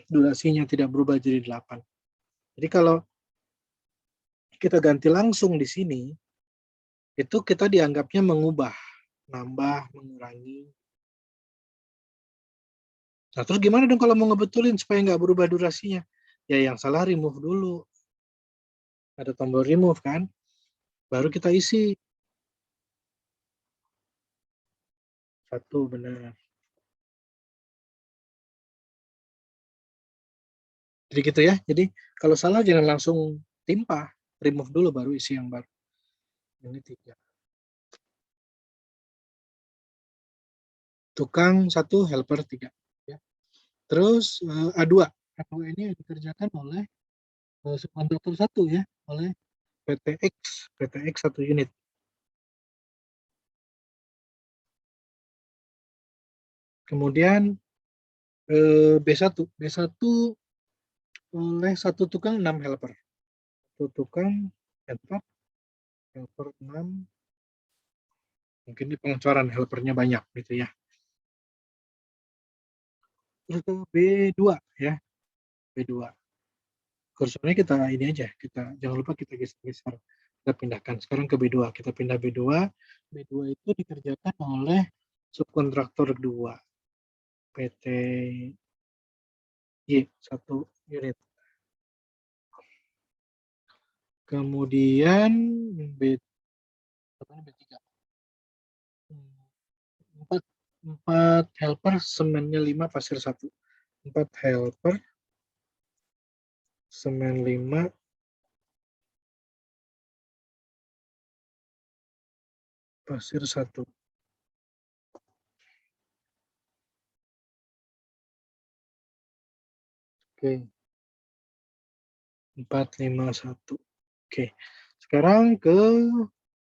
Durasinya tidak berubah jadi 8. Jadi kalau kita ganti langsung di sini, itu kita dianggapnya mengubah, nambah, mengurangi. Nah, terus gimana dong kalau mau ngebetulin supaya nggak berubah durasinya? Ya yang salah remove dulu. Ada tombol remove kan? Baru kita isi. 1 benar. Jadi gitu ya. Jadi kalau salah jangan langsung timpa, remove dulu baru isi yang baru. Ini 3. Tukang 1, helper 3. Ya. Terus A2. A2 ini dikerjakan oleh subkontraktor 1 ya, oleh PTX 1 unit. Kemudian B1 oleh 1 tukang 6 helper. 1 tukang helper 6, mungkin di pengecoran helpernya banyak gitu ya. Terus ke B2 ya, B2. Kursornya kita ini aja, kita jangan lupa kita geser-geser. Kita pindahkan sekarang ke B2. Kita pindah B2. B2 itu dikerjakan oleh subkontraktor 2. PT 1 unit. Kemudian B3. 4 helper, semennya 5, pasir 1. 4 helper, semen 5, pasir 1. Oke. 4, 5, 1. Oke. Sekarang ke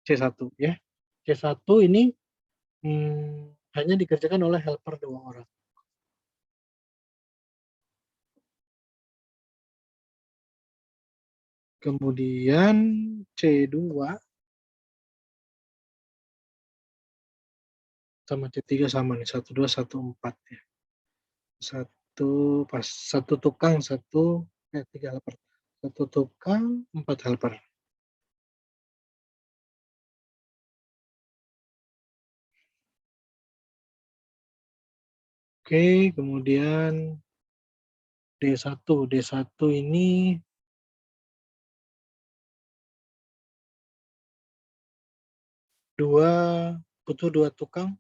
C1 ya. C1 ini hanya dikerjakan oleh helper 2 orang. Kemudian C2 sama C3 sama nih, 1, 2, 1, 4 ya. 1 tukang, 3 helper. 1 tukang, 4 helper. Oke, kemudian D1. D1 ini butuh 2 tukang,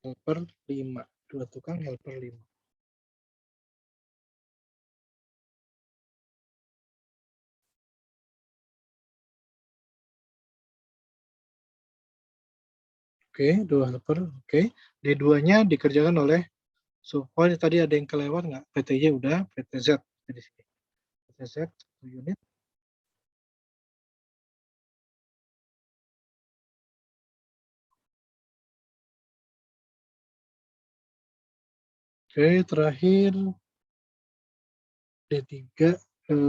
helper 5. 2 tukang, helper 5. Oke, 2 helper. Oke. D2-nya dikerjakan oleh tadi ada yang kelewat nggak? PTY udah, PTZ di sini. PTZ 1 unit. Oke, terakhir D3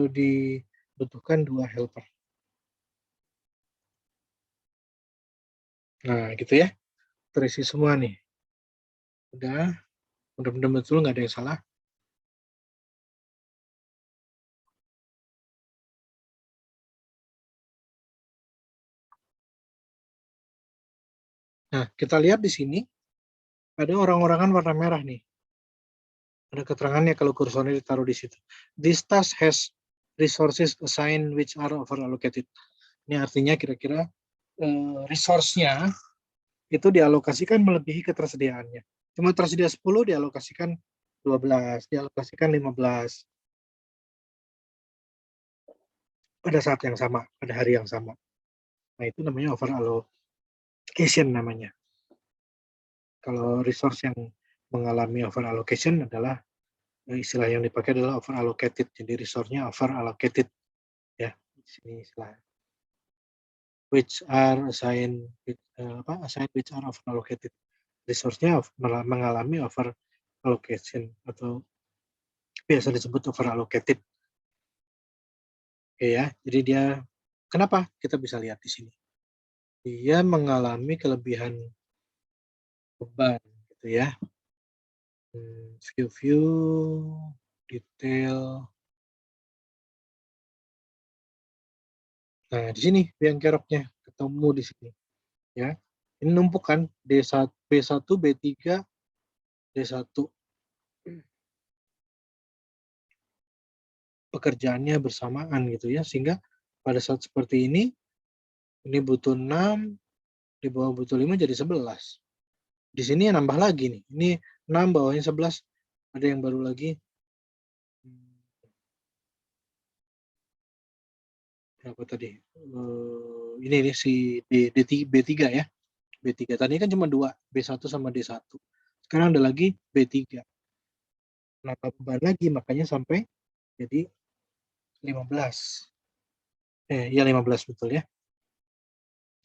dibutuhkan 2 helper. Nah, gitu ya. Terisi semua nih. Udah, mudah-mudahan betul, nggak ada yang salah. Nah, kita lihat di sini ada orang-orangan warna merah nih. Ada keterangannya kalau kursornya ditaruh di situ. This task has resources assigned which are over allocated. Ini artinya kira-kira resource-nya itu dialokasikan melebihi ketersediaannya. Cuma tersedia 10, dialokasikan 12, dialokasikan 15. Pada saat yang sama, pada hari yang sama. Nah, itu namanya over allocation namanya. Kalau resource yang mengalami over allocation adalah istilah yang dipakai adalah over allocated. Jadi resource-nya over allocated ya. Di sini istilah which are assigned which are over allocated. Resource-nya mengalami over allocation atau biasa disebut over allocated. Oke ya. Jadi dia kenapa? Kita bisa lihat di sini. Dia mengalami kelebihan beban gitu ya. View detail. Nah, di sini biang keroknya ketemu di sini ya. Ini numpuk kan D1, B1, B3, D1. Pekerjaannya bersamaan gitu ya, sehingga pada saat seperti ini butuh 6, di bawah butuh 5 jadi 11. Di sini nambah lagi nih, ini 6 bawahnya 11, ada yang baru lagi. Berapa tadi? Ini si B3 ya. B3 tadi kan cuma 2, B1 sama D1. Sekarang ada lagi B3. Nambah beban lagi, makanya sampai jadi 15. Ya 15 betul ya.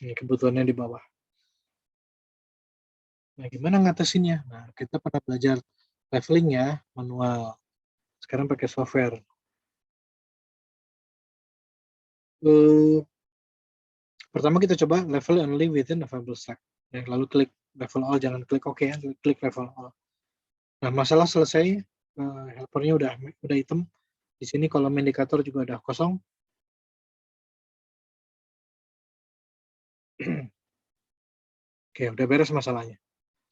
Ini kebutuhannya di bawah. Nah, gimana ngatasinnya? Nah, kita pernah belajar leveling ya, manual. Sekarang pakai software. Pertama kita coba level only within available stack. Ya, lalu klik level all, jangan klik OK ya, klik level all. Nah, masalah selesai, helpernya udah hitam. Di sini kolom indikator juga udah kosong. Oke, udah beres masalahnya.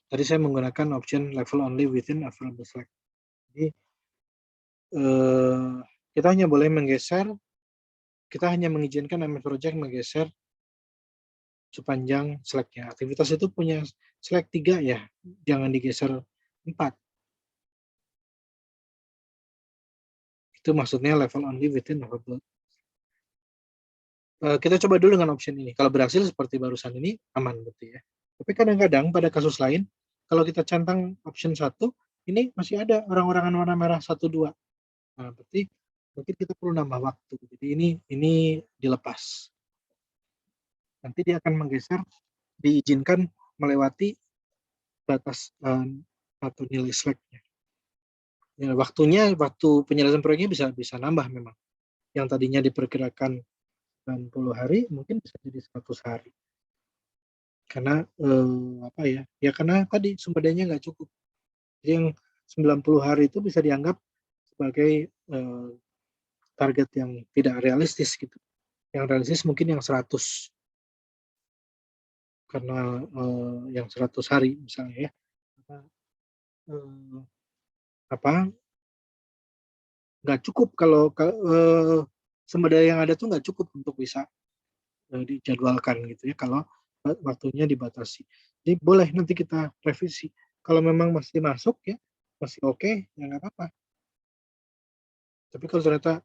Tadi saya menggunakan option level only within available stack. Jadi kita hanya boleh menggeser, kita hanya mengizinkan MS Project menggeser sepanjang seleknya. Aktivitas itu punya selek 3 ya, jangan digeser 4. Itu maksudnya level only within overload. Kita coba dulu dengan option ini. Kalau berhasil seperti barusan ini, aman berarti ya. Tapi kadang-kadang pada kasus lain, kalau kita centang option 1, ini masih ada orang-orangan warna merah 1, 2. Nah, berarti mungkin kita perlu nambah waktu. Jadi ini dilepas. Nanti dia akan menggeser, diizinkan melewati batas atau nilai slack-nya. Ya, waktu penyelesaian proyeknya bisa nambah memang. Yang tadinya diperkirakan 90 hari mungkin bisa jadi 100 hari. Karena apa ya? Ya karena tadi sumber dayanya nggak cukup. Jadi yang 90 hari itu bisa dianggap sebagai target yang tidak realistis gitu. Yang realistis mungkin yang 100. Karena yang 100 hari misalnya ya. Apa nggak cukup kalau sumber daya yang ada tuh nggak cukup untuk bisa dijadwalkan gitu ya kalau waktunya dibatasi. Jadi boleh nanti kita revisi. Kalau memang masih masuk ya, masih oke, ya nggak apa-apa. Tapi kalau ternyata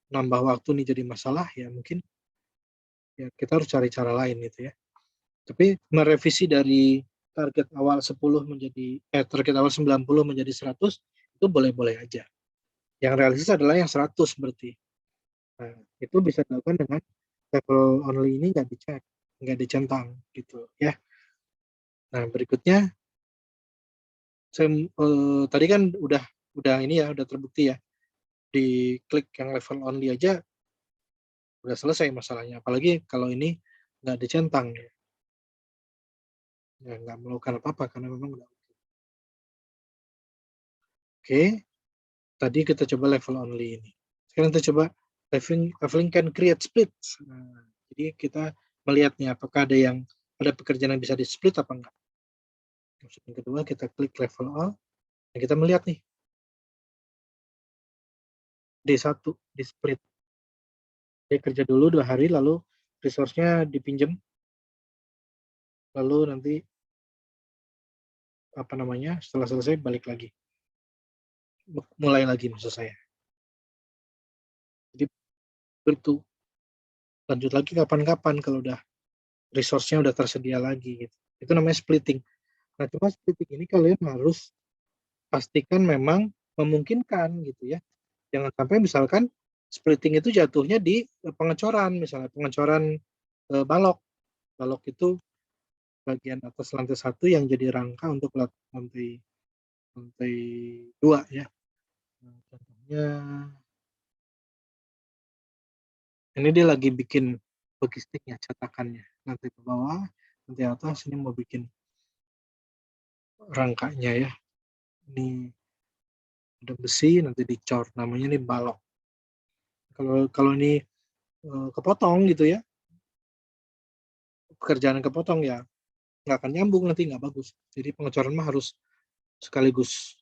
nambah waktu nih jadi masalah, ya mungkin ya kita harus cari cara lain gitu ya. Tapi merevisi dari target awal 10 menjadi target awal 90 menjadi 100 itu boleh-boleh aja. Yang realistis adalah yang 100 berarti. Nah, itu bisa dilakukan dengan level only ini nggak dicek, nggak dicentang gitu ya. Nah, berikutnya tadi kan udah ini ya, udah terbukti ya. Di klik yang level only aja udah selesai masalahnya. Apalagi kalau ini nggak dicentang ya. Ya nggak melakukan apa-apa karena memang udah oke. Tadi kita coba level only ini. Sekarang kita coba leveling can create split. Nah, jadi kita melihatnya apakah ada pekerjaan yang bisa di split apa enggak. Opsi yang kedua kita klik level all. Nah, kita melihat nih D1 di split. Dia kerja dulu 2 hari lalu resource-nya dipinjam. Lalu nanti apa namanya? Setelah selesai balik lagi. Mulai lagi maksud saya. Jadi itu lanjut lagi kapan-kapan kalau udah resource-nya udah tersedia lagi gitu. Itu namanya splitting. Nah, cuma splitting ini kalian harus pastikan memang memungkinkan gitu ya. Jangan sampai misalkan splitting itu jatuhnya di pengecoran, misalnya pengecoran balok. Balok itu bagian atas lantai 1 yang jadi rangka untuk lantai lantai 2 ya. Nah, contohnya ini dia lagi bikin logistiknya, cetakannya. Nanti ke bawah, nanti atas ini mau bikin rangkanya ya. Ini ada besi, nanti dicor. Namanya ini balok. Kalau ini kepotong gitu ya, pekerjaan kepotong ya nggak akan nyambung nanti, nggak bagus. Jadi pengecoran mah harus sekaligus,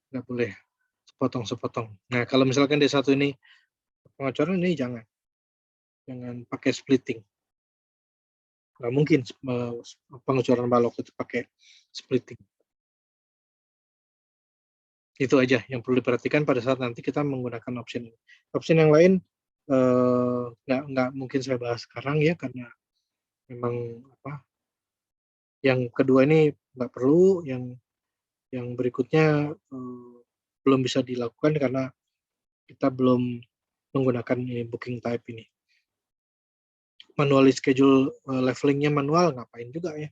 nggak boleh sepotong-sepotong. Nah kalau misalkan D1 ini pengecoran ini jangan pakai splitting. Nggak mungkin pengecoran balok itu pakai splitting. Itu aja yang perlu diperhatikan pada saat nanti kita menggunakan option ini. Option yang lain nggak mungkin saya bahas sekarang ya karena memang apa yang kedua ini nggak perlu, yang berikutnya belum bisa dilakukan karena kita belum menggunakan ini booking type ini. Manual schedule levelingnya manual ngapain juga ya,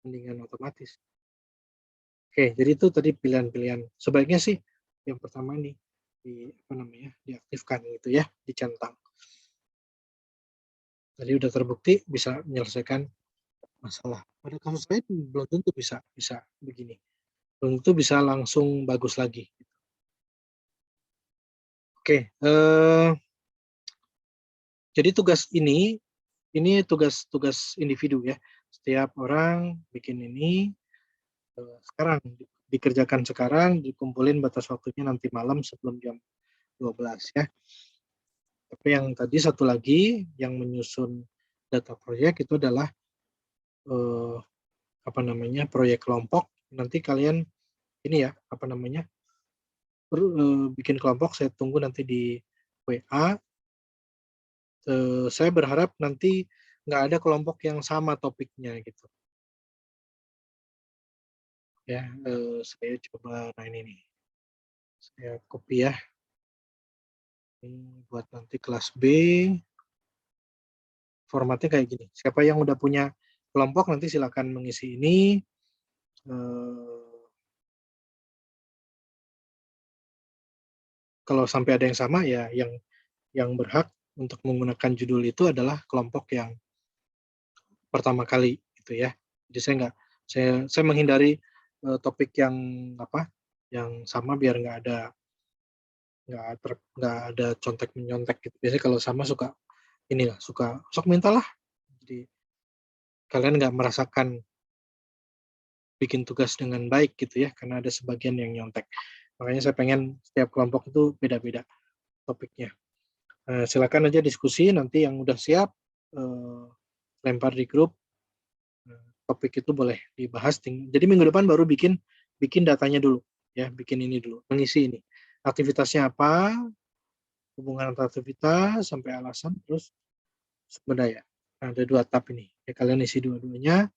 mendingan otomatis. Oke, jadi itu tadi pilihan-pilihan. Sebaiknya sih yang pertama ini diaktifkan gitu ya, dicentang. Tadi udah terbukti bisa menyelesaikan masalah. Pada kasus lain belum tentu bisa begini. Belum tentu bisa langsung bagus lagi. Oke, jadi tugas ini tugas individu ya. Setiap orang bikin ini sekarang dikerjakan sekarang, dikumpulin batas waktunya nanti malam sebelum jam 12 ya. Tapi yang tadi satu lagi yang menyusun data proyek itu adalah proyek kelompok. Nanti kalian ini ya bikin kelompok. Saya tunggu nanti di WA. Saya berharap nanti nggak ada kelompok yang sama topiknya gitu. Ya, saya coba, nah ini nih, saya copy ya. Ini buat nanti kelas B. Formatnya kayak gini. Siapa yang udah punya kelompok nanti silakan mengisi ini. Kalau sampai ada yang sama ya, yang berhak untuk menggunakan judul itu adalah kelompok yang pertama kali gitu ya. Jadi saya menghindari topik yang sama biar nggak ada contek menyontek gitu. Biasanya kalau sama suka sok mintalah. Jadi kalian nggak merasakan bikin tugas dengan baik gitu ya, karena ada sebagian yang nyontek. Makanya saya pengen setiap kelompok itu beda-beda topiknya. Silakan aja diskusi, nanti yang udah siap lempar di grup. Topik itu boleh dibahas. Jadi minggu depan baru bikin datanya dulu ya, bikin ini dulu, mengisi ini. Aktivitasnya apa, hubungan antar aktivitas sampai alasan, terus sumber daya. Nah, ada 2 tab ini. Ya, kalian isi dua-duanya,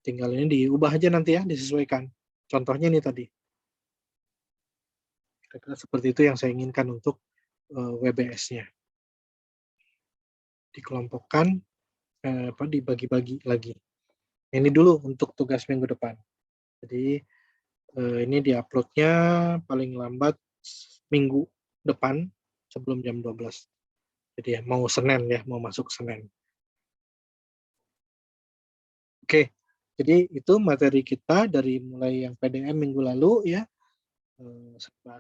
tinggal ini diubah aja nanti ya, disesuaikan. Contohnya ini tadi. Kira-kira seperti itu yang saya inginkan untuk WBS-nya. Dikelompokkan, dibagi-bagi lagi. Ini dulu untuk tugas minggu depan. Jadi ini diuploadnya paling lambat minggu depan sebelum jam 12. Jadi ya, mau Senin ya, mau masuk Senin. Oke, jadi itu materi kita dari mulai yang PDM minggu lalu ya.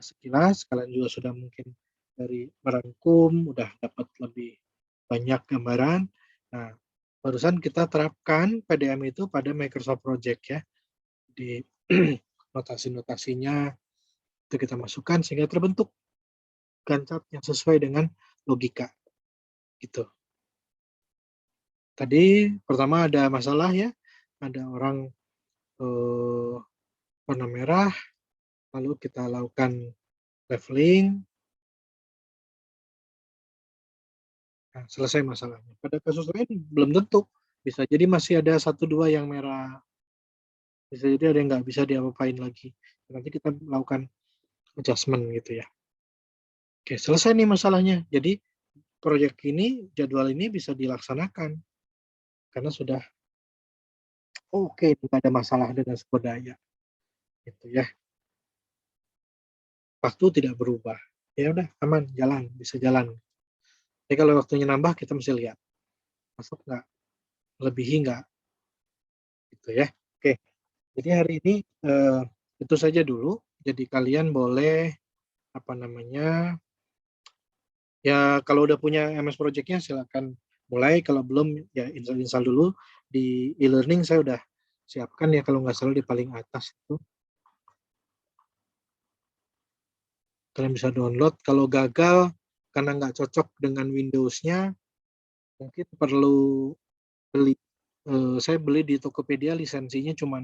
Sekilas, kalian juga sudah mungkin dari merangkum, udah dapat lebih banyak gambaran. Nah, barusan kita terapkan PDM itu pada Microsoft Project ya. Di notasi-notasinya itu kita masukkan sehingga terbentuk Gantt chart yang sesuai dengan logika. Gitu. Tadi pertama ada masalah ya, ada orang warna merah, lalu kita lakukan leveling. Nah, selesai masalahnya. Pada kasus lain belum tentu, bisa jadi masih ada 1-2 yang merah, bisa jadi ada yang nggak bisa diapa-apain lagi. Nanti kita melakukan adjustment gitu ya. Oke, selesai nih masalahnya. Jadi proyek ini, jadwal ini bisa dilaksanakan karena sudah oke, tidak ada masalah dengan sumber daya. Gitu ya. Waktu tidak berubah. Ya udah, aman, jalan, bisa jalan. Jadi kalau waktunya nambah, kita mesti lihat. Masuk nggak? Lebihi nggak? Gitu ya. Oke, jadi hari ini itu saja dulu. Jadi kalian boleh ya kalau udah punya MS Project-nya silakan mulai. Kalau belum ya install dulu. Di e-learning saya udah siapkan ya, kalau nggak salah di paling atas itu. Kalian bisa download. Kalau gagal karena nggak cocok dengan Windows-nya, mungkin perlu beli. Saya beli di Tokopedia, lisensinya cuma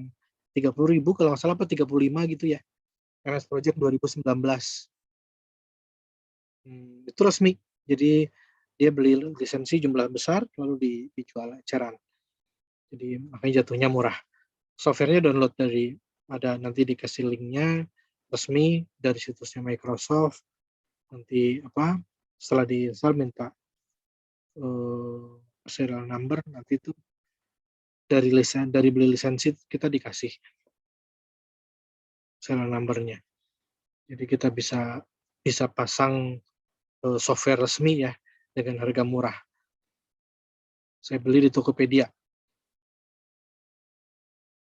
30.000 kalau nggak salah, apa 35 gitu ya. MS Project 2019. Itu resmi. Jadi dia beli lisensi jumlah besar lalu dijual eceran. Jadi makanya jatuhnya murah. Softwarenya download ada nanti dikasih linknya resmi dari situsnya Microsoft. Nanti setelah diinstal minta serial number, nanti itu dari beli lisensi kita dikasih serial numbernya. Jadi kita bisa pasang software resmi ya dengan harga murah. Saya beli di Tokopedia.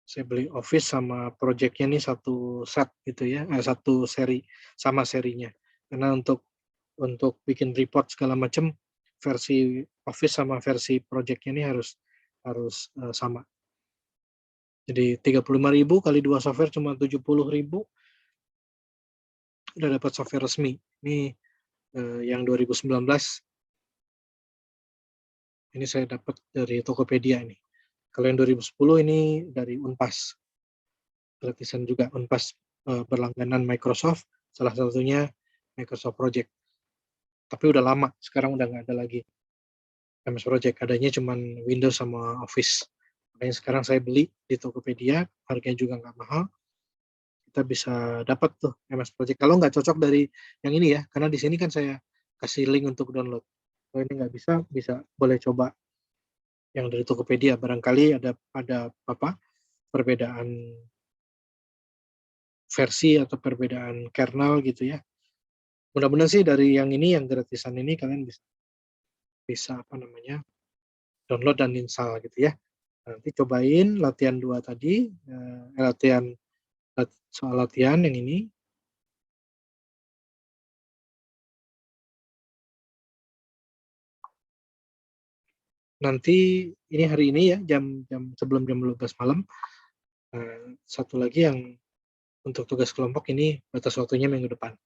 Saya beli Office sama project-nya nih satu set gitu ya, satu seri sama serinya. Karena untuk bikin report segala macam, versi Office sama versi project-nya ini harus sama. Jadi 35.000 kali 2 software cuma 70.000, udah dapat software resmi. Ini yang 2019, ini saya dapat dari Tokopedia ini. Kalau yang 2010 ini dari Unpas, gratisan juga. Unpas berlangganan Microsoft, salah satunya Microsoft Project. Tapi udah lama, sekarang udah nggak ada lagi MS Project, adanya cuma Windows sama Office. Makanya sekarang saya beli di Tokopedia, harganya juga nggak mahal. Kita bisa dapat tuh MS Project. Kalau nggak cocok dari yang ini ya, karena di sini kan saya kasih link untuk download. Kalau ini nggak bisa, boleh coba yang dari Tokopedia. Barangkali ada apa perbedaan versi atau perbedaan kernel gitu ya. Mudah-mudahan sih dari yang ini, yang gratisan ini, kalian bisa apa namanya, download dan install gitu ya. Nanti cobain latihan 2 tadi, soal latihan yang ini. Nanti ini hari ini ya, sebelum jam 12 malam. Satu lagi yang untuk tugas kelompok ini batas waktunya minggu depan.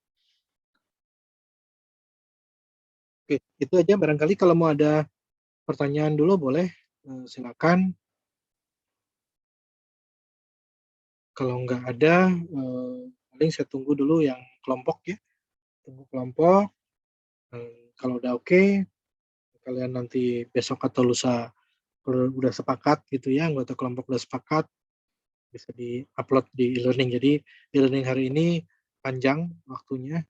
Oke, itu aja. Barangkali kalau mau ada pertanyaan dulu boleh, silakan. Kalau nggak ada, paling saya tunggu dulu yang kelompok ya. Tunggu kelompok. Kalau udah oke, kalian nanti besok atau lusa kalau udah sepakat gitu ya, anggota kelompok udah sepakat, bisa di-upload di e-learning. Jadi e-learning hari ini panjang waktunya,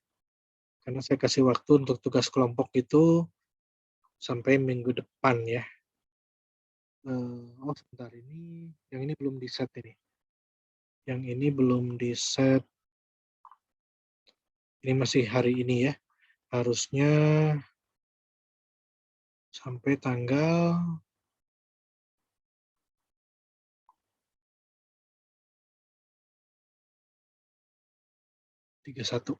karena saya kasih waktu untuk tugas kelompok itu sampai minggu depan ya. Oh sebentar, yang ini belum di-set ini. Yang ini belum di-set. Ini masih hari ini ya. Harusnya sampai tanggal 31.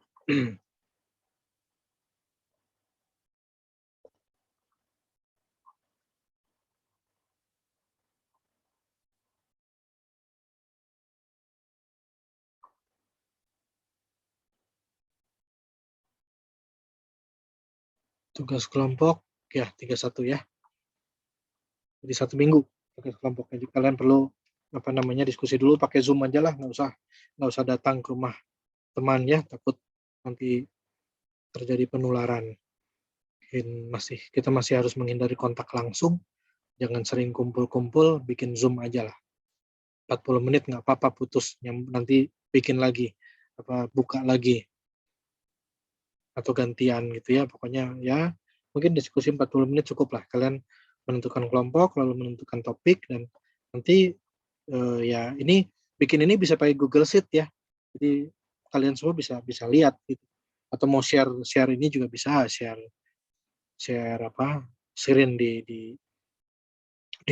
Tugas kelompok ya 31 ya. Jadi 1 minggu tugas kelompok. Jadi kalian perlu apa namanya, diskusi dulu pakai Zoom aja lah, nggak usah datang ke rumah teman ya, takut nanti terjadi penularan. Kita masih harus menghindari kontak langsung, jangan sering kumpul-kumpul, bikin Zoom aja lah. 40 menit nggak apa-apa, putus, nanti bikin lagi, buka lagi, atau gantian gitu ya. Pokoknya ya mungkin diskusi 40 menit cukup lah. Kalian menentukan kelompok, lalu menentukan topik, dan nanti ya bikin ini bisa pakai Google Sheet ya. Jadi kalian semua bisa lihat gitu. Atau mau share ini juga bisa, share screen di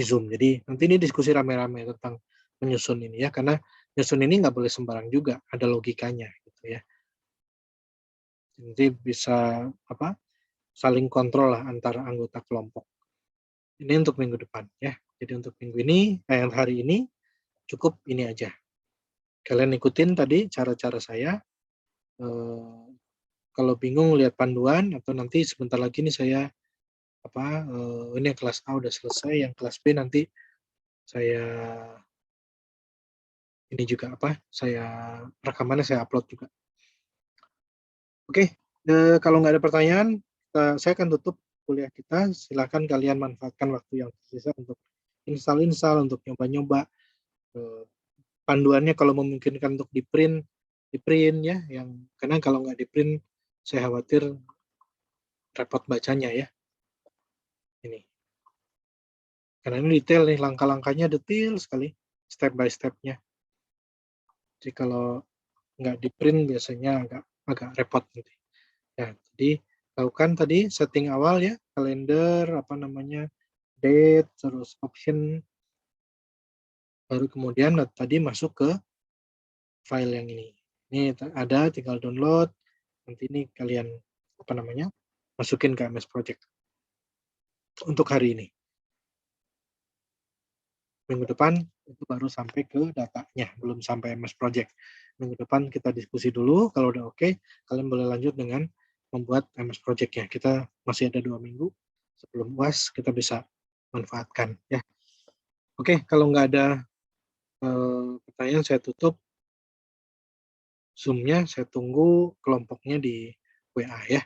Zoom. Jadi nanti ini diskusi rame-rame tentang menyusun ini ya, karena menyusun ini nggak boleh sembarang juga, ada logikanya gitu ya. Nanti bisa saling kontrol lah antara anggota kelompok. Ini untuk minggu depan ya. Jadi untuk minggu ini, yang hari ini cukup ini aja. Kalian ikutin tadi cara-cara saya. Kalau bingung lihat panduan, atau nanti sebentar lagi nih saya ini yang kelas A udah selesai, yang kelas B nanti saya ini juga saya rekamannya saya upload juga. Oke, kalau nggak ada pertanyaan, saya akan tutup kuliah kita. Silakan kalian manfaatkan waktu yang tersisa untuk install, untuk nyoba-nyoba. Panduannya kalau memungkinkan untuk di-print ya, karena kalau nggak di-print saya khawatir repot bacanya ya. Ini. Karena ini detail nih, langkah-langkahnya detail sekali, step by step-nya. Jadi kalau nggak di-print biasanya agak repot gitu. Ya, jadi lakukan tadi setting awal ya, kalender, date, terus option, baru kemudian tadi masuk ke file yang ini. Ini ada, tinggal download, nanti ini kalian masukin ke MS Project untuk hari ini. Minggu depan itu baru sampai ke datanya, belum sampai MS Project. Minggu depan kita diskusi dulu, kalau udah oke, kalian boleh lanjut dengan membuat MS Project-nya. Kita masih ada 2 minggu sebelum UAS, kita bisa manfaatkan ya. Oke, kalau nggak ada pertanyaan saya tutup Zoom-nya, saya tunggu kelompoknya di WA ya.